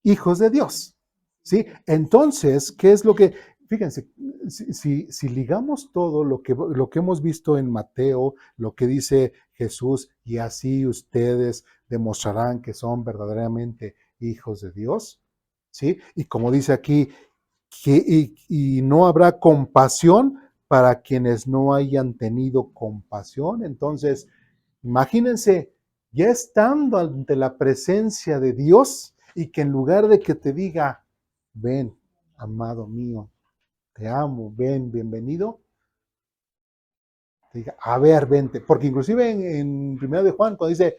hijos de Dios, ¿sí? Entonces, ¿qué es lo que, fíjense, si ligamos todo lo que hemos visto en Mateo, lo que dice Jesús, y así ustedes demostrarán que son verdaderamente hijos de Dios, ¿sí? Y como dice aquí, y no habrá compasión para quienes no hayan tenido compasión. Entonces, imagínense, ya estando ante la presencia de Dios y que en lugar de que te diga, ven, amado mío, te amo, ven, bienvenido, te diga, a ver, vente. Porque inclusive en 1 de Juan, cuando dice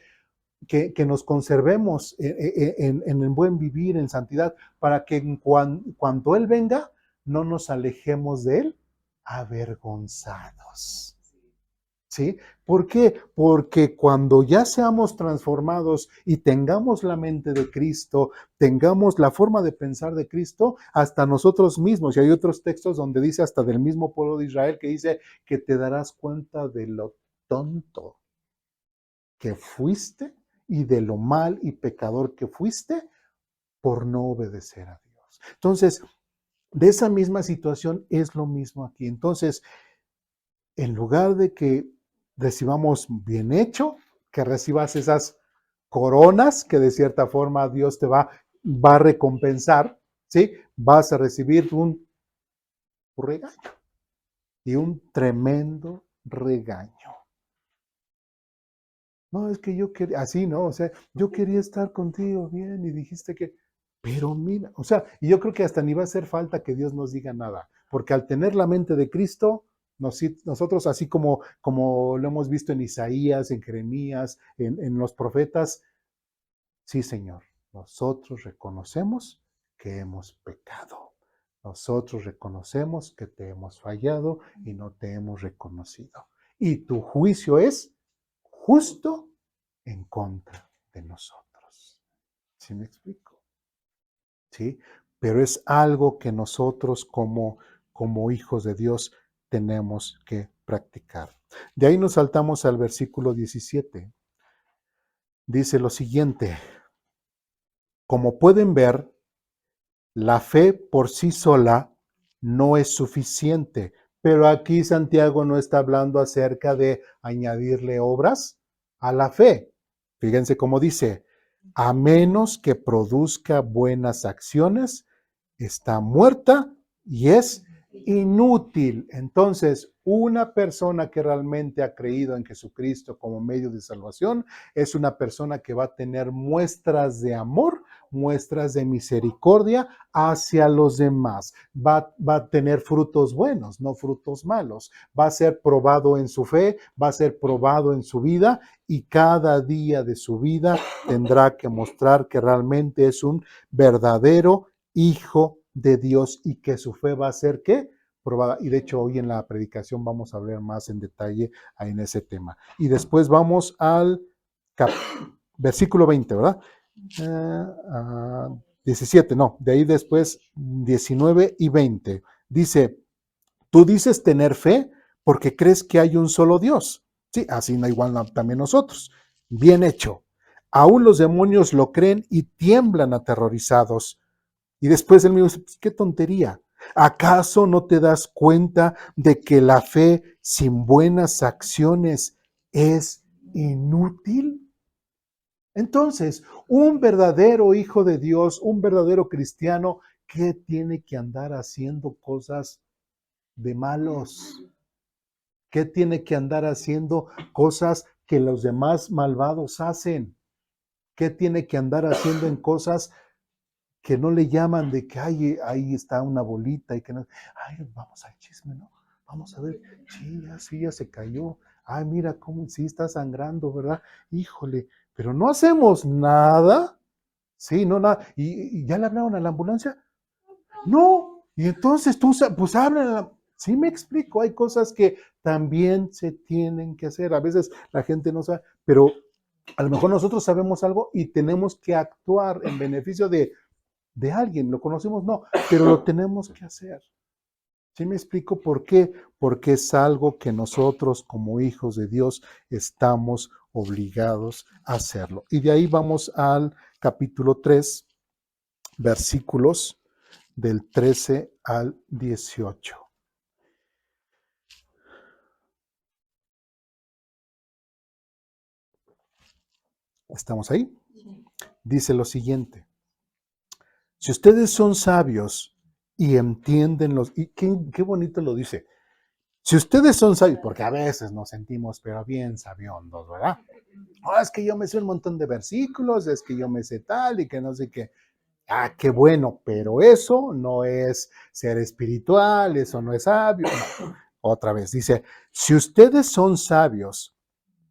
que nos conservemos en el buen vivir, en santidad, para que cuando Él venga, no nos alejemos de Él avergonzados. ¿Sí? ¿Por qué? Porque cuando ya seamos transformados y tengamos la mente de Cristo, tengamos la forma de pensar de Cristo, hasta nosotros mismos, y hay otros textos donde dice hasta del mismo pueblo de Israel que dice que te darás cuenta de lo tonto que fuiste y de lo mal y pecador que fuiste por no obedecer a Dios. Entonces, de esa misma situación es lo mismo aquí. Entonces, en lugar de que recibamos bien hecho, que recibas esas coronas que de cierta forma Dios te va a recompensar, ¿sí? Vas a recibir un regaño y un tremendo regaño. No, es que yo quería, así, ¿no? O sea, yo quería estar contigo bien y dijiste que, pero mira, o sea, y yo creo que hasta ni va a hacer falta que Dios nos diga nada, porque al tener la mente de Cristo, nosotros, así como lo hemos visto en Isaías, en Jeremías, en los profetas, sí, Señor, nosotros reconocemos que hemos pecado. Nosotros reconocemos que te hemos fallado y no te hemos reconocido. Y tu juicio es justo en contra de nosotros. ¿Sí me explico? ¿Sí? Pero es algo que nosotros como hijos de Dios tenemos que practicar. De ahí nos saltamos al versículo 17. Dice lo siguiente: como pueden ver, la fe por sí sola no es suficiente, pero aquí Santiago no está hablando acerca de añadirle obras a la fe. Fíjense cómo dice, a menos que produzca buenas acciones, está muerta y es inútil. Entonces, una persona que realmente ha creído en Jesucristo como medio de salvación es una persona que va a tener muestras de amor, muestras de misericordia hacia los demás. Va a tener frutos buenos, no frutos malos. Va a ser probado en su fe, va a ser probado en su vida y cada día de su vida tendrá que mostrar que realmente es un verdadero hijo de Dios y que su fe va a ser ¿qué? Probada. Y de hecho hoy en la predicación vamos a hablar más en detalle en ese tema. Y después vamos al versículo 20, ¿verdad? 17, no, de ahí después 19 y 20. Dice, tú dices tener fe porque crees que hay un solo Dios. Sí, así no igual también nosotros. Bien hecho. Aún los demonios lo creen y tiemblan aterrorizados. Y después él me dice, pues, qué tontería. ¿Acaso no te das cuenta de que la fe sin buenas acciones es inútil? Entonces, un verdadero hijo de Dios, un verdadero cristiano, ¿qué tiene que andar haciendo cosas de malos? ¿Qué tiene que andar haciendo cosas que los demás malvados hacen? ¿Qué tiene que andar haciendo en cosas que no le llaman de que ahí está una bolita y que no, ay, vamos al chisme, ¿no? Vamos a ver, sí, ya se cayó. Ay, mira cómo sí está sangrando, ¿verdad? Híjole, pero no hacemos nada. Sí, no, nada. ¿Y ya le hablaron a la ambulancia? No. Y entonces tú, pues hablan. Sí me explico, hay cosas que también se tienen que hacer. A veces la gente no sabe, pero a lo mejor nosotros sabemos algo y tenemos que actuar en beneficio de alguien, lo conocemos, no, pero lo tenemos que hacer. ¿Sí me explico por qué? Porque es algo que nosotros como hijos de Dios estamos obligados a hacerlo. Y de ahí vamos al capítulo 3, versículos del 13 al 18. ¿Estamos ahí? Dice lo siguiente. Si ustedes son sabios y entienden y qué bonito lo dice. Si ustedes son sabios, porque a veces nos sentimos, pero bien sabiondos, ¿verdad? Oh, es que yo me sé un montón de versículos, es que yo me sé tal y que no sé qué. Ah, qué bueno, pero eso no es ser espiritual, eso no es sabio. No. Otra vez, dice, si ustedes son sabios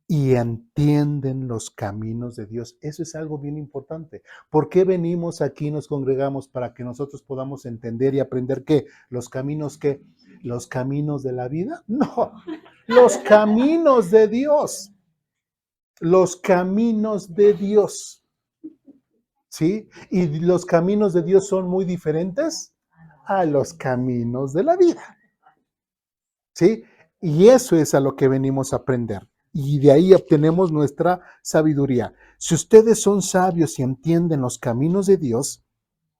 y entienden los caminos de Dios. Eso es algo bien importante. ¿Por qué venimos aquí y nos congregamos? Para que nosotros podamos entender y aprender qué. ¿Los caminos qué? ¿Los caminos de la vida? No, los caminos de Dios. Los caminos de Dios. ¿Sí? Y los caminos de Dios son muy diferentes a los caminos de la vida. ¿Sí? Y eso es a lo que venimos a aprender. Y de ahí obtenemos nuestra sabiduría. Si ustedes son sabios y entienden los caminos de Dios,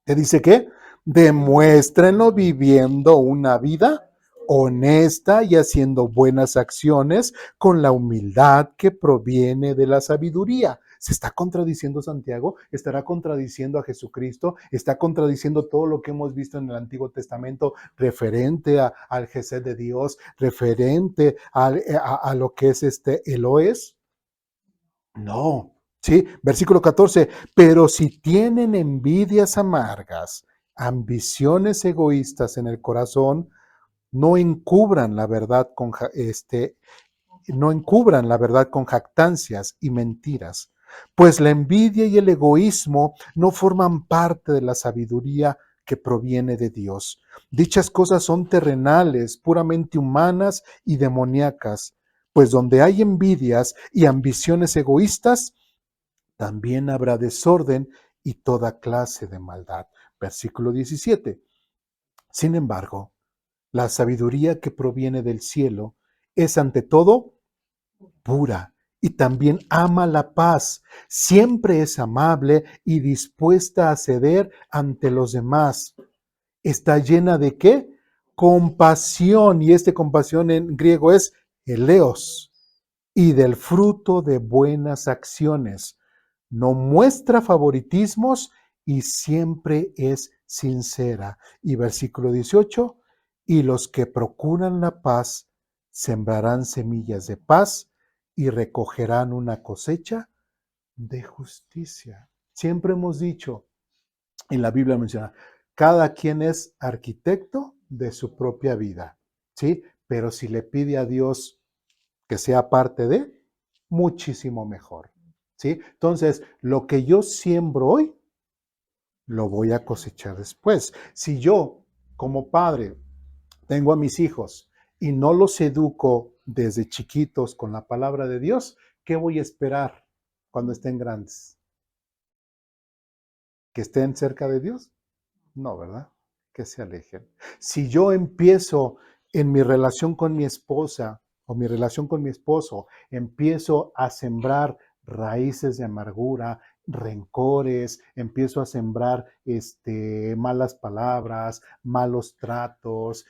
¿te dice qué? Demuéstrenlo viviendo una vida honesta y haciendo buenas acciones con la humildad que proviene de la sabiduría. ¿Se está contradiciendo Santiago? ¿Estará contradiciendo a Jesucristo? ¿Está contradiciendo todo lo que hemos visto en el Antiguo Testamento referente al Gesed de Dios, referente a lo que es Eloes? No. Sí, versículo 14, pero si tienen envidias amargas, ambiciones egoístas en el corazón, no encubran la verdad no encubran la verdad con jactancias y mentiras, pues la envidia y el egoísmo no forman parte de la sabiduría que proviene de Dios. Dichas cosas son terrenales, puramente humanas y demoníacas, pues donde hay envidias y ambiciones egoístas, también habrá desorden y toda clase de maldad. Versículo 17. Sin embargo, la sabiduría que proviene del cielo es ante todo pura y también ama la paz. Siempre es amable y dispuesta a ceder ante los demás. ¿Está llena de qué? Compasión. Y compasión en griego es eleos. Y del fruto de buenas acciones. No muestra favoritismos y siempre es sincera. Y versículo 18, y los que procuran la paz sembrarán semillas de paz y recogerán una cosecha de justicia. Siempre hemos dicho, en la Biblia menciona, cada quien es arquitecto de su propia vida, ¿sí? Pero si le pide a Dios que sea parte de, muchísimo mejor, ¿sí? Entonces, lo que yo siembro hoy, lo voy a cosechar después. Si yo, como padre, tengo a mis hijos y no los educo desde chiquitos con la palabra de Dios, ¿qué voy a esperar cuando estén grandes? ¿Que estén cerca de Dios? No, ¿verdad? Que se alejen. Si yo empiezo en mi relación con mi esposa o mi relación con mi esposo, empiezo a sembrar raíces de amargura, rencores, empiezo a sembrar malas palabras, malos tratos,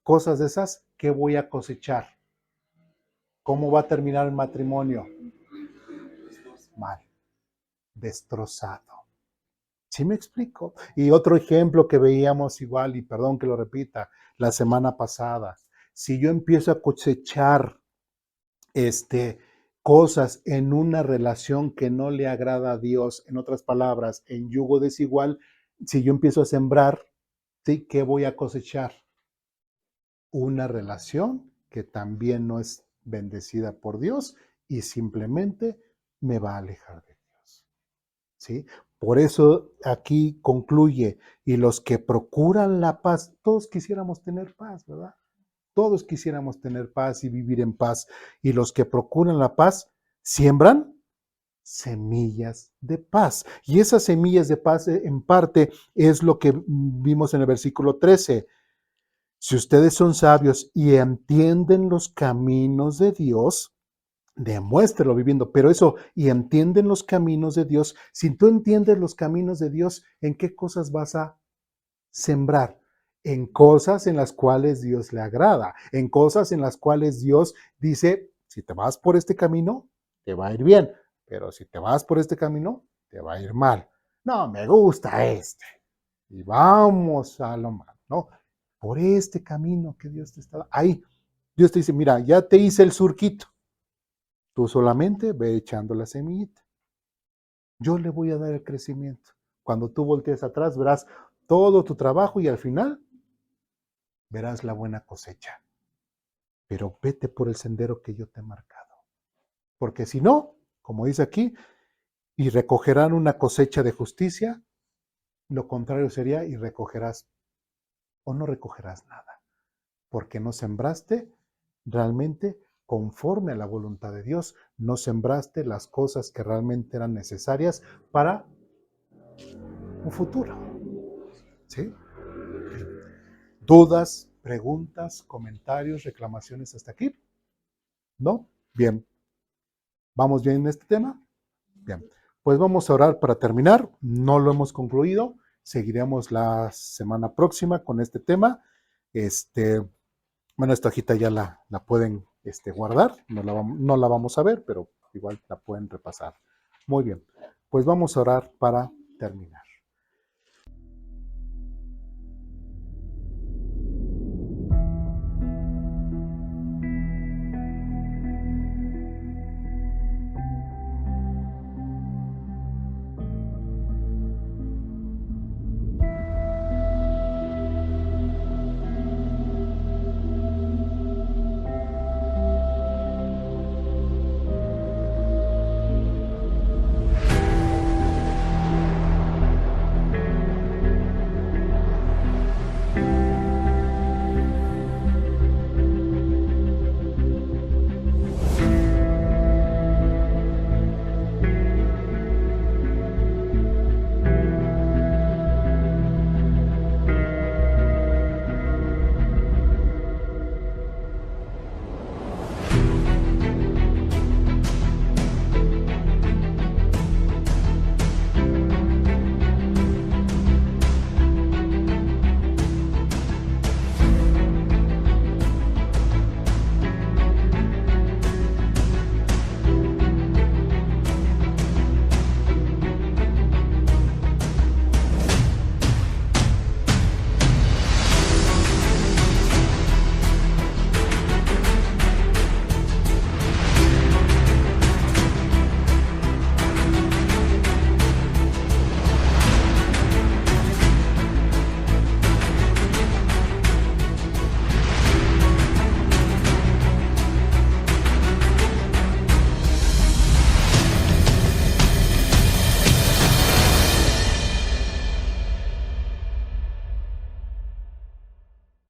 cosas de esas, ¿qué voy a cosechar? ¿Cómo va a terminar el matrimonio? Mal, destrozado. ¿Sí me explico? Y otro ejemplo que veíamos igual, y perdón que lo repita, la semana pasada, si yo empiezo a cosechar cosas en una relación que no le agrada a Dios, en otras palabras, en yugo desigual, si yo empiezo a sembrar, ¿sí? ¿Qué voy a cosechar? Una relación que también no es bendecida por Dios y simplemente me va a alejar de Dios. ¿Sí? Por eso aquí concluye, y los que procuran la paz, todos quisiéramos tener paz, ¿verdad? Todos quisiéramos tener paz y vivir en paz. Y los que procuran la paz, siembran semillas de paz. Y esas semillas de paz, en parte, es lo que vimos en el versículo 13. Si ustedes son sabios y entienden los caminos de Dios, demuéstrelo viviendo, pero eso, y entienden los caminos de Dios. Si tú entiendes los caminos de Dios, ¿en qué cosas vas a sembrar? En cosas en las cuales Dios le agrada, en cosas en las cuales Dios dice, si te vas por este camino, te va a ir bien, pero si te vas por este camino, te va a ir mal. No, me gusta este. Y vamos a lo malo, ¿no? Por este camino que Dios te está dando. Ahí, Dios te dice, mira, ya te hice el surquito. Tú solamente ve echando la semillita. Yo le voy a dar el crecimiento. Cuando tú voltees atrás, verás todo tu trabajo y al final verás la buena cosecha. Pero vete por el sendero que yo te he marcado. Porque si no, como dice aquí, y recogerán una cosecha de justicia, lo contrario sería y recogerás o no recogerás nada. Porque no sembraste realmente conforme a la voluntad de Dios, no sembraste las cosas que realmente eran necesarias para un futuro. ¿Sí? ¿Dudas, preguntas, comentarios, reclamaciones hasta aquí? ¿No? Bien. ¿Vamos bien en este tema? Bien. Pues vamos a orar para terminar. No lo hemos concluido. Seguiremos la semana próxima con este tema. Bueno, esta hojita ya la pueden guardar. No la vamos a ver, pero igual la pueden repasar. Muy bien. Pues vamos a orar para terminar.